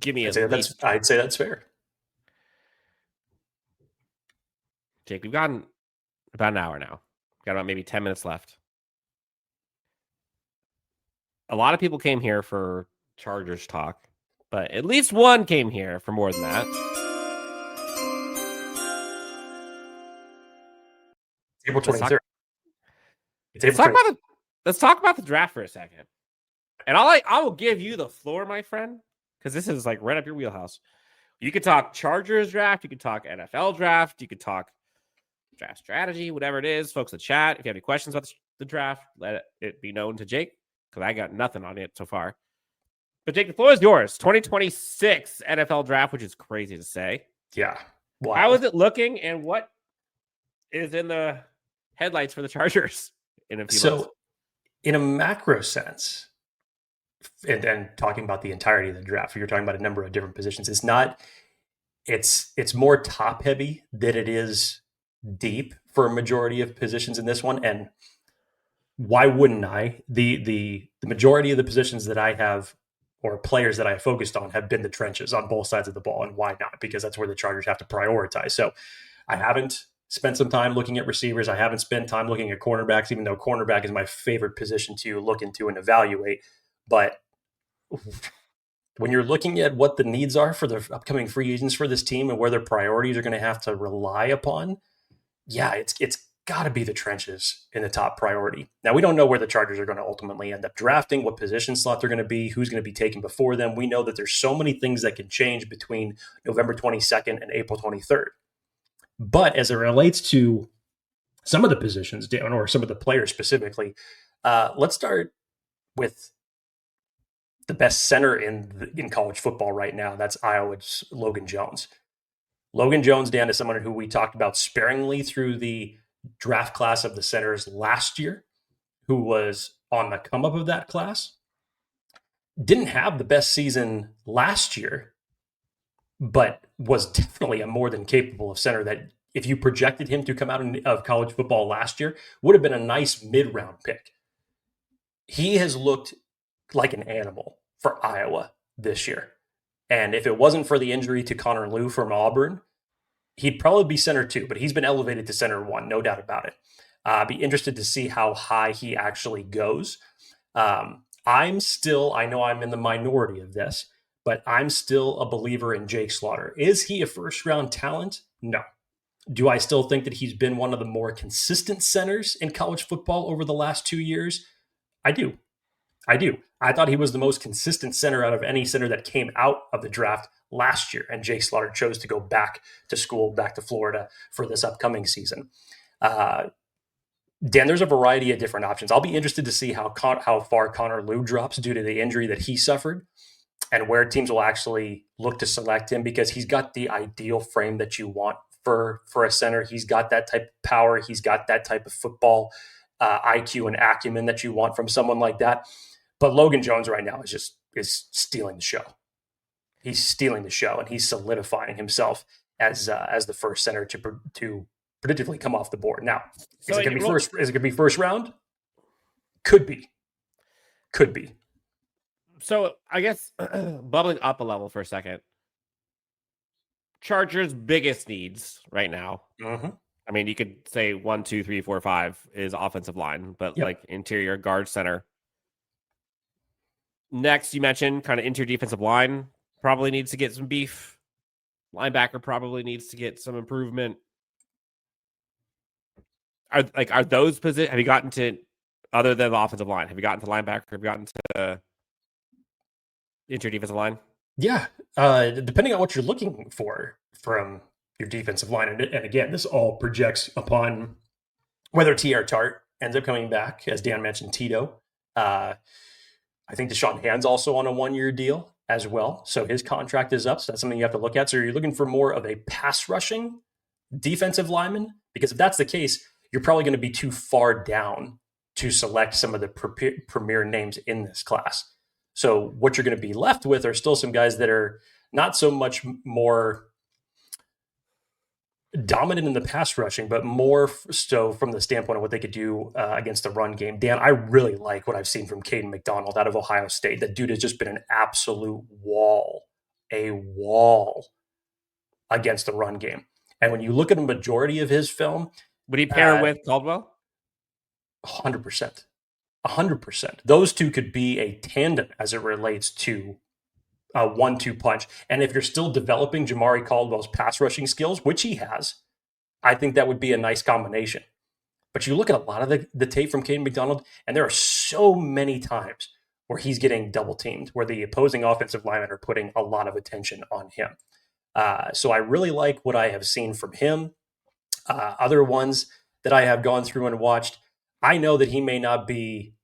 Give me I'd say that's fair. Jake, we've gotten about an hour now. Got about maybe 10 minutes left. A lot of people came here for Chargers talk, but at least one came here for more than that. April 23rd. Let's talk about the draft for a second. And I will give you the floor, my friend, because this is like right up your wheelhouse. You could talk Chargers draft. You could talk NFL draft. You could talk draft strategy, whatever it is. Folks in the chat, if you have any questions about the draft, let it be known to Jake, because I got nothing on it so far. But Jake, the floor is yours. 2026 NFL draft, which is crazy to say. Yeah. Wow. How is it looking, and what is in the headlights for the Chargers in a few months? In a macro sense, and talking about the entirety of the draft, you're talking about a number of different positions. It's more top heavy than it is deep for a majority of positions in this one. And why wouldn't I? The majority of the positions that I have, or players that I focused on, have been the trenches on both sides of the ball. And why not? Because that's where the Chargers have to prioritize. So I haven't spent some time looking at receivers. I haven't spent time looking at cornerbacks, even though cornerback is my favorite position to look into and evaluate. But when you're looking at what the needs are for the upcoming free agents for this team and where their priorities are going to have to rely upon, yeah, it's got to be the trenches in the top priority. Now, we don't know where the Chargers are going to ultimately end up drafting, what position slot they're going to be, who's going to be taken before them. We know that there's so many things that can change between November 22nd and April 23rd. But as it relates to some of the positions, or some of the players specifically, let's start with the best center in college football right now. That's Iowa's Logan Jones. Logan Jones, Dan, is someone who we talked about sparingly through the draft class of the centers last year, who was on the come up of that class. Didn't have the best season last year, but was definitely a more than capable of center that, if you projected him to come out of college football last year, would have been a nice mid-round pick. He has looked like an animal for Iowa this year. And if it wasn't for the injury to Connor Lew from Auburn, he'd probably be center 2, but he's been elevated to center 1, no doubt about it. Be interested to see how high he actually goes. I know I'm in the minority of this, but I'm still a believer in Jake Slaughter. Is he a first-round talent? No. Do I still think that he's been one of the more consistent centers in college football over the last 2 years? I do. I thought he was the most consistent center out of any center that came out of the draft last year, and Jake Slaughter chose to go back to school, back to Florida for this upcoming season. Dan, there's a variety of different options. I'll be interested to see how far Connor Lew drops due to the injury that he suffered, and where teams will actually look to select him, because he's got the ideal frame that you want for a center. He's got that type of power. He's got that type of football IQ and acumen that you want from someone like that. But Logan Jones right now is stealing the show. He's stealing the show, and he's solidifying himself as the first center to predictably come off the board. Now, is it going to be first round? Could be. So I guess bubbling up a level for a second, Chargers' biggest needs right now. Mm-hmm. I mean, you could say 1, 2, 3, 4, 5 is offensive line, but like interior guard center. Next, you mentioned kind of interior defensive line, probably needs to get some beef. Linebacker probably needs to get some improvement. Are those positions? Have you gotten to, other than the offensive line? Have you gotten to linebacker? Have you gotten to interior defensive line? Yeah, depending on what you're looking for from your defensive line, and again, this all projects upon whether T.R. Tart ends up coming back, as Dan mentioned, Tito. I think Deshaun Hand's also on a 1-year deal as well, so his contract is up. So that's something you have to look at. So you're looking for more of a pass rushing defensive lineman, because if that's the case, you're probably going to be too far down to select some of the premier names in this class. So what you're going to be left with are still some guys that are not so much more dominant in the pass rushing, but more so from the standpoint of what they could do against the run game. Dan, I really like what I've seen from Caden McDonald out of Ohio State. That dude has just been an absolute wall against the run game. And when you look at the majority of his film, would he pair with Caldwell? 100%. 100%. Those two could be a tandem as it relates to a 1-2 punch. And if you're still developing Jamaree Caldwell's pass rushing skills, which he has, I think that would be a nice combination. But you look at a lot of the tape from Caden McDonald, and there are so many times where he's getting double teamed, where the opposing offensive linemen are putting a lot of attention on him. So I really like what I have seen from him. Other ones that I have gone through and watched, I know that he may not be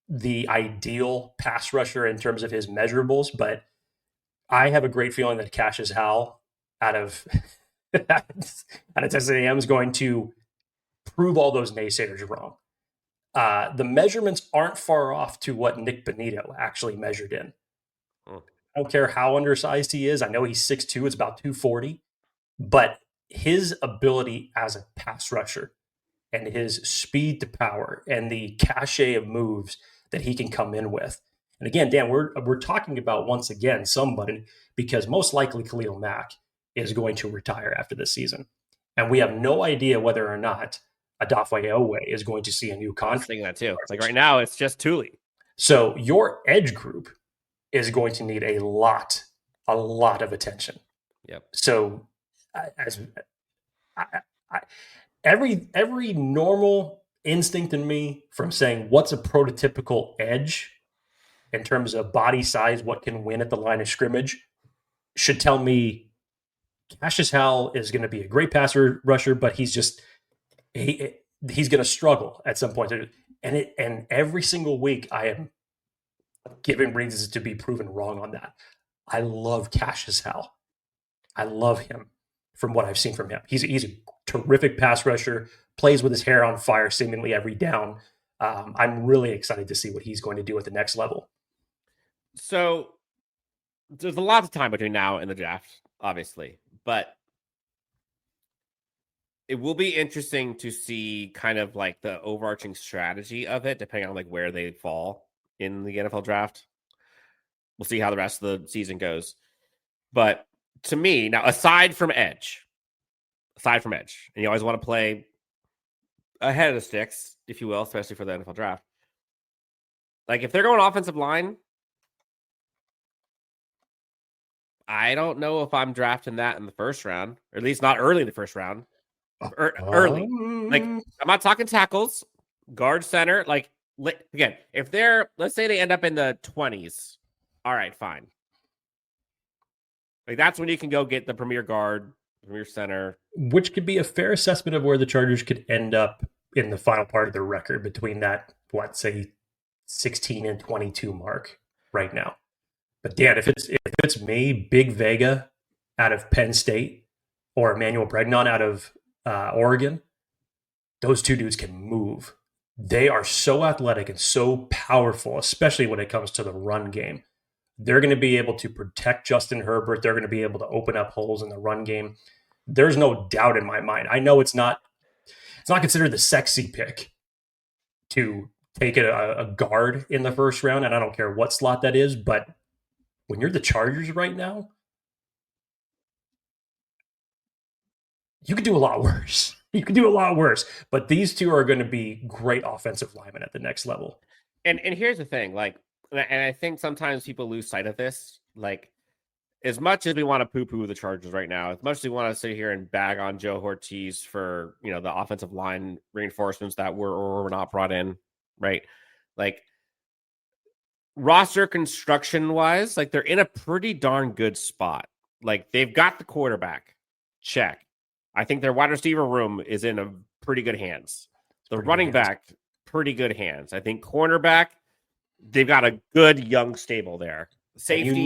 the ideal pass rusher in terms of his measurables, but I have a great feeling that Cassius Howell out of Texas A&M is going to prove all those naysayers wrong. The measurements aren't far off to what Nick Bonito actually measured in. I don't care how undersized he is. I know he's 6'2", it's about 240, but his ability as a pass rusher and his speed to power and the cachet of moves that he can come in with. And again, Dan, we're talking about, once again, somebody, because most likely Khalil Mack is going to retire after this season. And we have no idea whether or not Odafe Oweh is going to see a new contract. I was thinking that too. Like right now, it's just Thule. So your edge group is going to need a lot of attention. Yep. So every normal instinct in me from saying what's a prototypical edge in terms of body size, what can win at the line of scrimmage, should tell me Cassius Howell is going to be a great passer rusher, but he's going to struggle at some point. And every single week I am giving reasons to be proven wrong on that. I love Cassius Howell. I love him from what I've seen from him. He's a terrific pass rusher, plays with his hair on fire seemingly every down. I'm really excited to see what he's going to do at the next level. So there's a lot of time between now and the draft, obviously, but it will be interesting to see kind of like the overarching strategy of it, depending on like where they fall in the NFL draft. We'll see how the rest of the season goes. But to me, now, aside from edge, and you always want to play ahead of the sticks, if you will, especially for the NFL draft. Like if they're going offensive line, I don't know if I'm drafting that in the first round, or at least not early in the first round. Early. Like I'm not talking tackles, guard, center. Like again, if let's say they end up in the 20s, all right, fine. Like that's when you can go get the premier guard, premier center, which could be a fair assessment of where the Chargers could end up in the final part of their record between that, say 16 and 22 mark right now. But Dan, if it's me, Big Vega out of Penn State or Emmanuel Bregnon out of Oregon, those two dudes can move. They are so athletic and so powerful, especially when it comes to the run game. They're going to be able to protect Justin Herbert. They're going to be able to open up holes in the run game. There's no doubt in my mind. I know it's not considered the sexy pick to take a guard in the first round, and I don't care what slot that is, but when you're the Chargers right now, you could do a lot worse. But these two are going to be great offensive linemen at the next level. And here's the thing, like, and I think sometimes people lose sight of this. Like, as much as we want to poo-poo the Chargers right now, as much as we want to sit here and bag on Joe Hortiz for, the offensive line reinforcements that were or were not brought in, right? Like, roster construction-wise, like, they're in a pretty darn good spot. Like, they've got the quarterback. Check. I think their wide receiver room is in a pretty good hands. The running back, pretty good hands. I think cornerback, they've got a good young stable there. Safety,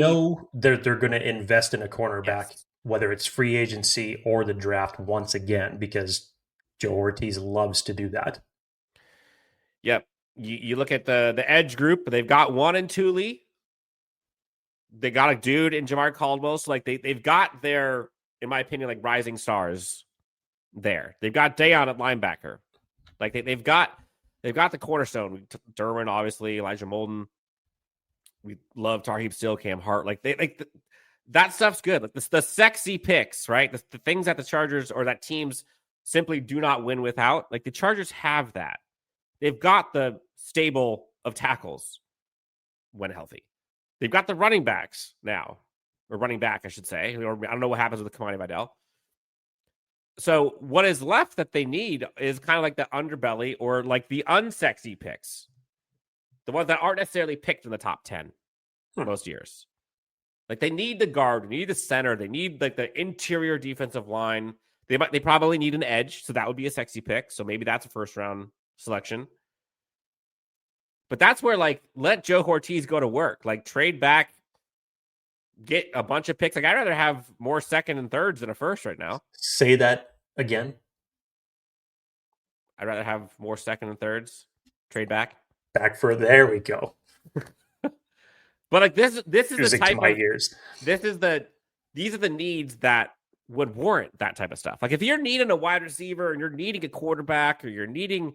they're going to invest in a cornerback, whether it's free agency or the draft once again, because Joe Ortiz loves to do that. Yep. You look at the edge group, they've got one in Thule. They got a dude in Jamaree Caldwell. So, like, they've got their, in my opinion, like, rising stars there. They've got Dayon at linebacker. Like, they've got the cornerstone. Derwin, obviously, Elijah Molden. We love Tarheeb Still, Cam Hart. Like, that stuff's good. Like, the sexy picks, right? The things that the Chargers or that teams simply do not win without. Like, the Chargers have that. They've got the stable of tackles when healthy. They've got the running backs now, or running back, I should say. Or I don't know what happens with the Kamani Vidal. So what is left that they need is kind of like the underbelly or like the unsexy picks. The ones that aren't necessarily picked in the top 10 most years. Like, they need the guard, they need the center, they need like the interior defensive line. They probably need an edge, so that would be a sexy pick. So maybe that's a first round selection. But that's where, like, let Joe Hortiz go to work. Like, trade back, get a bunch of picks. Like, I'd rather have more second and thirds than a first right now. Say that again. I'd rather have more second and thirds. Trade back. Back for there we go. But like this is Music the type to my of ears. These are the needs that would warrant that type of stuff. Like, if you're needing a wide receiver and you're needing a quarterback or you're needing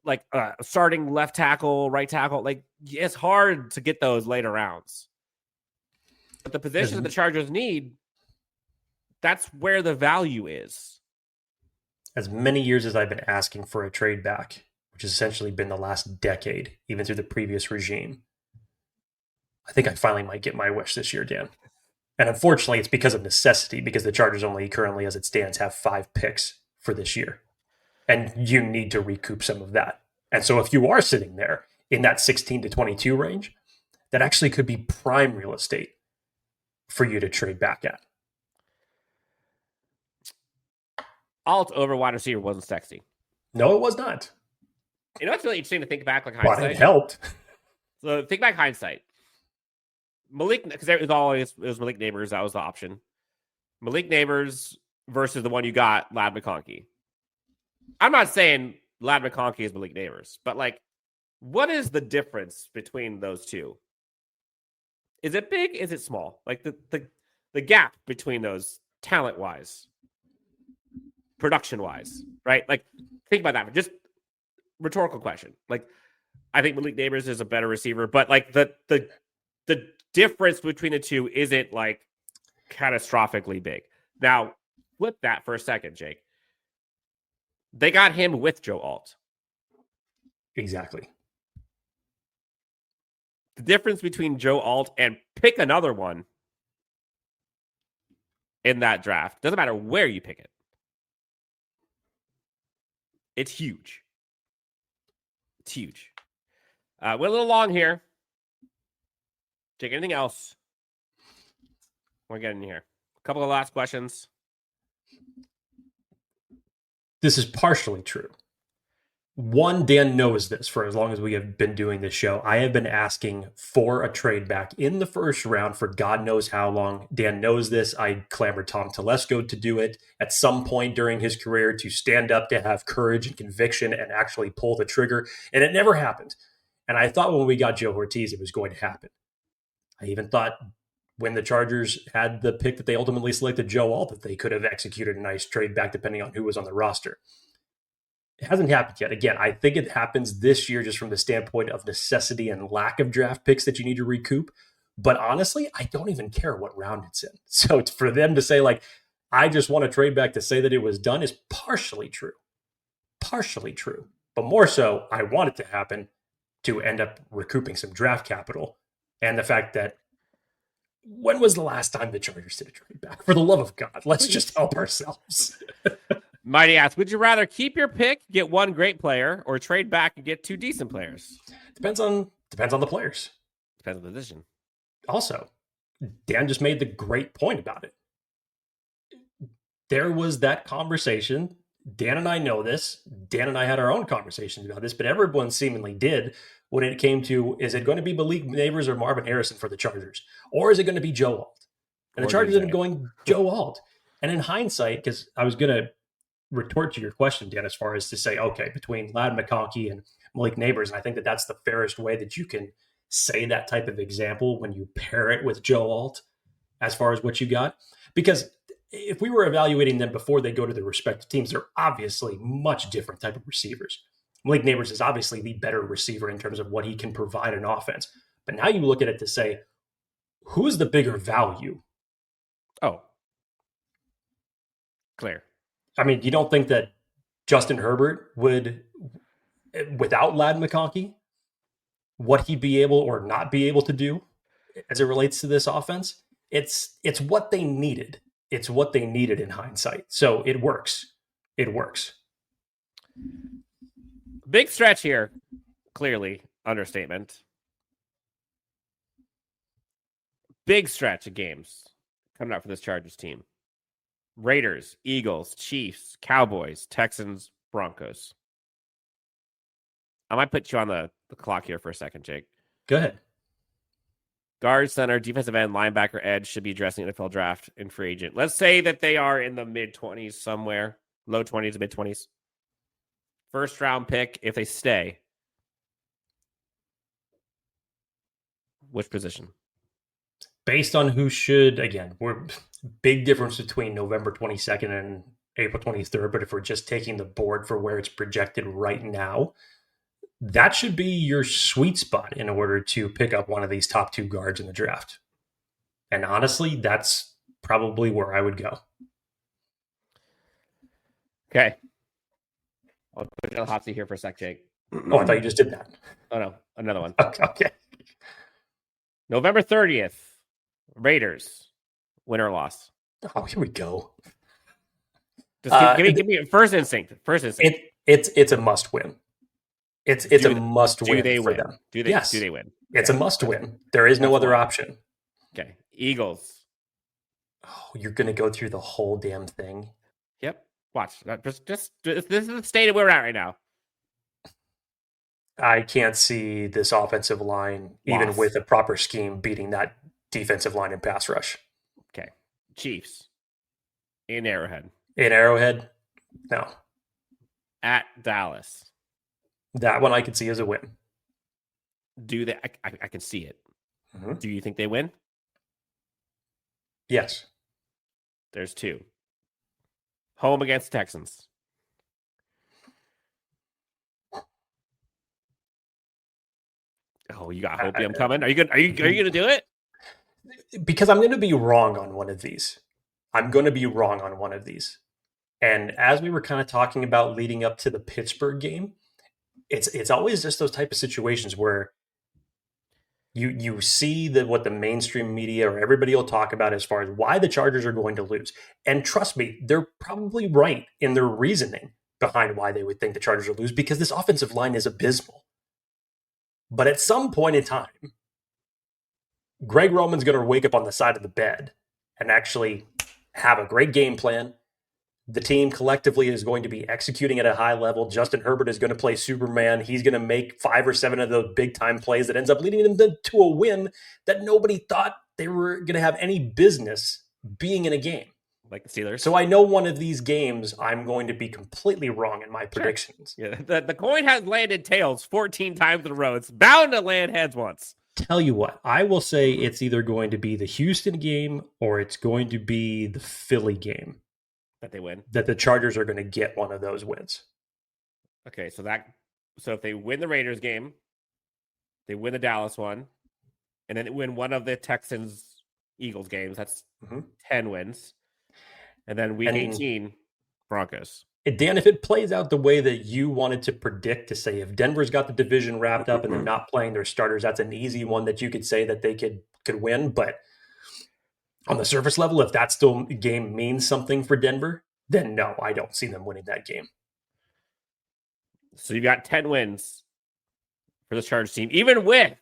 like starting left tackle, right tackle, like, it's hard to get those later rounds. But the positions that the Chargers need, that's where the value is. As many years as I've been asking for a trade back, which has essentially been the last decade, even through the previous regime, I think I finally might get my wish this year, Dan. And unfortunately, it's because of necessity, because the Chargers only currently, as it stands, have 5 picks for this year. And you need to recoup some of that. And so if you are sitting there in that 16 to 22 range, that actually could be prime real estate for you to trade back at. Alt over wide receiver wasn't sexy. No, it was not. You know what's really interesting to think back, like hindsight? But it helped. So think back hindsight. Malik, because it was Malik Neighbors, that was the option. Malik Neighbors versus the one you got, Lad McConkey. I'm not saying Lad McConkey is Malik Neighbors, but like, what is the difference between those two? Is it big? Is it small? Like the gap between those, talent-wise, production-wise, right? Like, think about that. Just rhetorical question. Like, I think Malik Neighbors is a better receiver, but like the difference between the two isn't like catastrophically big. Now, flip that for a second, Jake. They got him with Joe Alt. Exactly. The difference between Joe Alt and pick another one in that draft, doesn't matter where you pick it, it's huge. It's huge. We're a little long here. Jake, anything else? We're getting here. A couple of last questions. This is partially true. One, Dan knows this for as long as we have been doing this show. I have been asking for a trade back in the first round for God knows how long. Dan knows this. I clamored Tom Telesco to do it at some point during his career, to stand up, to have courage and conviction and actually pull the trigger. And it never happened. And I thought when we got Joe Hortiz, it was going to happen. I even thought when the Chargers had the pick that they ultimately selected, Joe Alt, that they could have executed a nice trade back depending on who was on the roster. It hasn't happened yet. Again, I think it happens this year just from the standpoint of necessity and lack of draft picks that you need to recoup. But honestly, I don't even care what round it's in. So it's for them to say, like, I just want to trade back to say that it was done is partially true. Partially true. But more so, I want it to happen to end up recouping some draft capital. And the fact that when was the last time the Chargers did a trade back? For the love of God, let's just help ourselves. Mighty asks, would you rather keep your pick, get one great player, or trade back and get two decent players? Depends on the players. Depends on the position. Also, Dan just made the great point about it. There was that conversation. Dan and I know this. Dan and I had our own conversations about this, but everyone seemingly did when it came to, is it going to be Malik Neighbors or Marvin Harrison for the Chargers? Or is it going to be Joe Alt? And the Chargers ended up going Joe Alt. And in hindsight, because I was going to retort to your question, Dan, as far as to say, okay, between Ladd McConkey and Malik Neighbors, and I think that that's the fairest way that you can say that type of example when you pair it with Joe Alt as far as what you got. Because if we were evaluating them before they go to their respective teams, they're obviously much different type of receivers. Malik Neighbors is obviously the better receiver in terms of what he can provide in offense. But now you look at it to say, who's the bigger value? Oh, clear. I mean, you don't think that Justin Herbert would, without Ladd McConkey, what he'd be able or not be able to do as it relates to this offense? It's what they needed. It's what they needed in hindsight. So it works. It works. Big stretch here. Clearly, understatement. Big stretch of games coming out for this Chargers team. Raiders, Eagles, Chiefs, Cowboys, Texans, Broncos. I might put you on the clock here for a second, Jake. Go ahead. Guard, center, defensive end, linebacker, edge should be addressing NFL draft and free agent. Let's say that they are in the mid-20s somewhere, low 20s, mid-20s. First round pick if they stay. Which position? Based on who should, again, we're big difference between November 22nd and April 23rd, but if we're just taking the board for where it's projected right now, that should be your sweet spot in order to pick up one of these top two guards in the draft. And honestly, that's probably where I would go. Okay. I'll put you on the hot seat here for a sec, Jake. Oh, I thought you just did that. Oh, no. Another one. Okay. November 30th. Raiders. Win or loss? Oh, here we go. Just give me first instinct. First instinct. It's a must win. It's a must win for them. Do they win? It's a must win. There is no other option. Okay. Eagles. Oh, you're going to go through the whole damn thing? Yep. Watch. Just this is the state of where we're at right now. I can't see this offensive line, even with a proper scheme, beating that defensive line in pass rush. Okay. Chiefs. In Arrowhead. In Arrowhead? No. At Dallas. That one I can see as a win. Do they? I can see it. Mm-hmm. Do you think they win? Yes. There's two. Home against Texans. Oh, you got Hopium coming. Are you gonna do it? Because I'm going to be wrong on one of these. And as we were kind of talking about leading up to the Pittsburgh game, it's always just those type of situations where you see what the mainstream media or everybody will talk about as far as why the Chargers are going to lose. And trust me, they're probably right in their reasoning behind why they would think the Chargers will lose, because this offensive line is abysmal. But at some point in time, Greg Roman's going to wake up on the side of the bed and actually have a great game plan. The team collectively is going to be executing at a high level. Justin Herbert is going to play Superman. He's going to make 5 or 7 of those big-time plays that ends up leading them to a win that nobody thought they were going to have any business being in a game. Like the Steelers. So I know one of these games I'm going to be completely wrong in my predictions. Yeah, the coin has landed tails 14 times in a row. It's bound to land heads once. Tell you what, I will say it's either going to be the Houston game or it's going to be the Philly game. That they win. That the Chargers are going to get one of those wins. Okay, so if they win the Raiders game, they win the Dallas one, and then win one of the Texans-Eagles games, that's 10 wins. And then week 18, Broncos. Dan, if it plays out the way that you wanted to predict, to say if Denver's got the division wrapped up and they're not playing their starters, that's an easy one that you could say that they could win. But On the surface level, if that still game means something for Denver, then no, I don't see them winning that game. So you've got 10 wins for the Chargers team, even with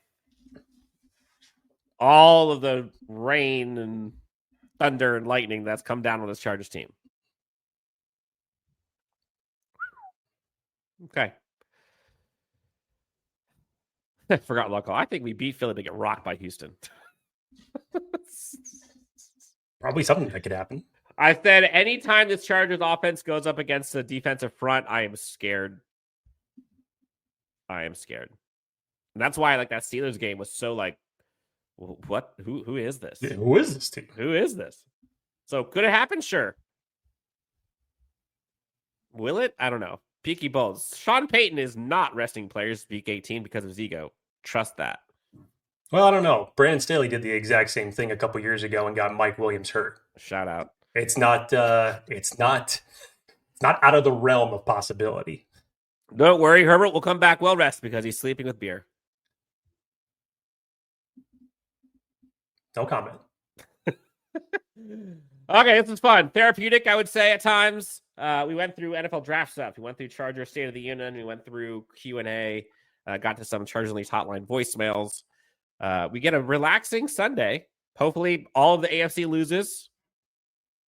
all of the rain and thunder and lightning that's come down on this Chargers team. Okay. I forgot luck. I think we beat Philly to get rocked by Houston. Probably something that could happen. I said anytime this Chargers offense goes up against a defensive front, I am scared. And that's why like that Steelers game was so like, what? Who is this? Yeah, who is this team? Who is this? So could it happen? Sure. Will it? I don't know. Peaky Bulls. Sean Payton is not resting players week 18 because of his ego. Trust that. Well, I don't know. Brandon Staley did the exact same thing a couple years ago and got Mike Williams hurt. Shout out. It's not out of the realm of possibility. Don't worry, Herbert will come back well rested because he's sleeping with beer. No comment. Okay, this is fun. Therapeutic, I would say, at times. We went through NFL draft stuff. We went through Charger State of the Union. We went through Q&A. Got to some Chargers Unleashed hotline voicemails. We get a relaxing Sunday. Hopefully, all of the AFC loses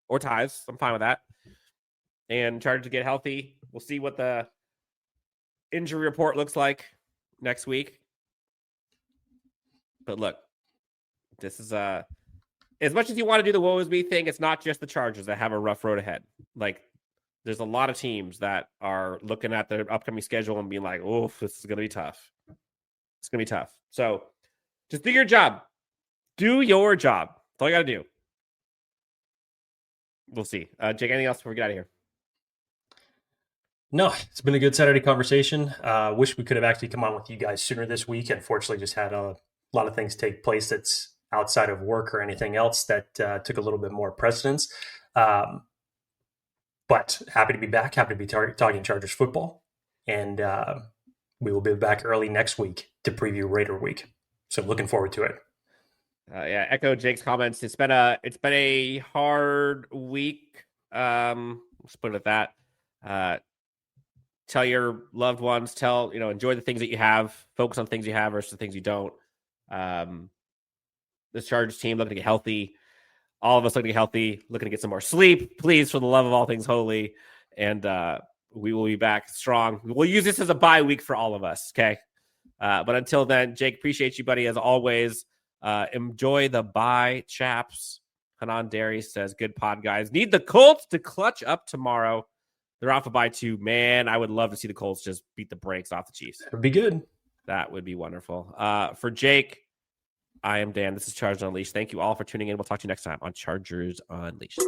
or ties. I'm fine with that. And Chargers get healthy. We'll see what the injury report looks like next week. But look, this is as much as you want to do the woe is me thing, it's not just the Chargers that have a rough road ahead. Like, there's a lot of teams that are looking at their upcoming schedule and being like, "Oh, this is going to be tough. It's going to be tough." So, just do your job. Do your job. That's all you got to do. We'll see. Jake, anything else before we get out of here? No, it's been a good Saturday conversation. Wish we could have actually come on with you guys sooner this week. Unfortunately, just had a lot of things take place that's outside of work or anything else that took a little bit more precedence. But happy to be back. Happy to be talking Chargers football. And we will be back early next week to preview Raider week. So looking forward to it. Yeah, echo Jake's comments. It's been a hard week. Let's put it at that. Tell your loved ones, enjoy the things that you have, focus on things you have versus the things you don't. This Chargers team looking to get healthy. All of us looking to get healthy, looking to get some more sleep, please, for the love of all things holy. And we will be back strong. We'll use this as a bye week for all of us, okay? But until then, Jake, appreciate you, buddy, as always. Enjoy the bye, chaps. Hanan Derry says, good pod, guys. Need the Colts to clutch up tomorrow. They're off a bye too. Man, I would love to see the Colts just beat the brakes off the Chiefs. That would be good. That would be wonderful. For Jake, I am Dan. This is Chargers Unleashed. Thank you all for tuning in. We'll talk to you next time on Chargers Unleashed.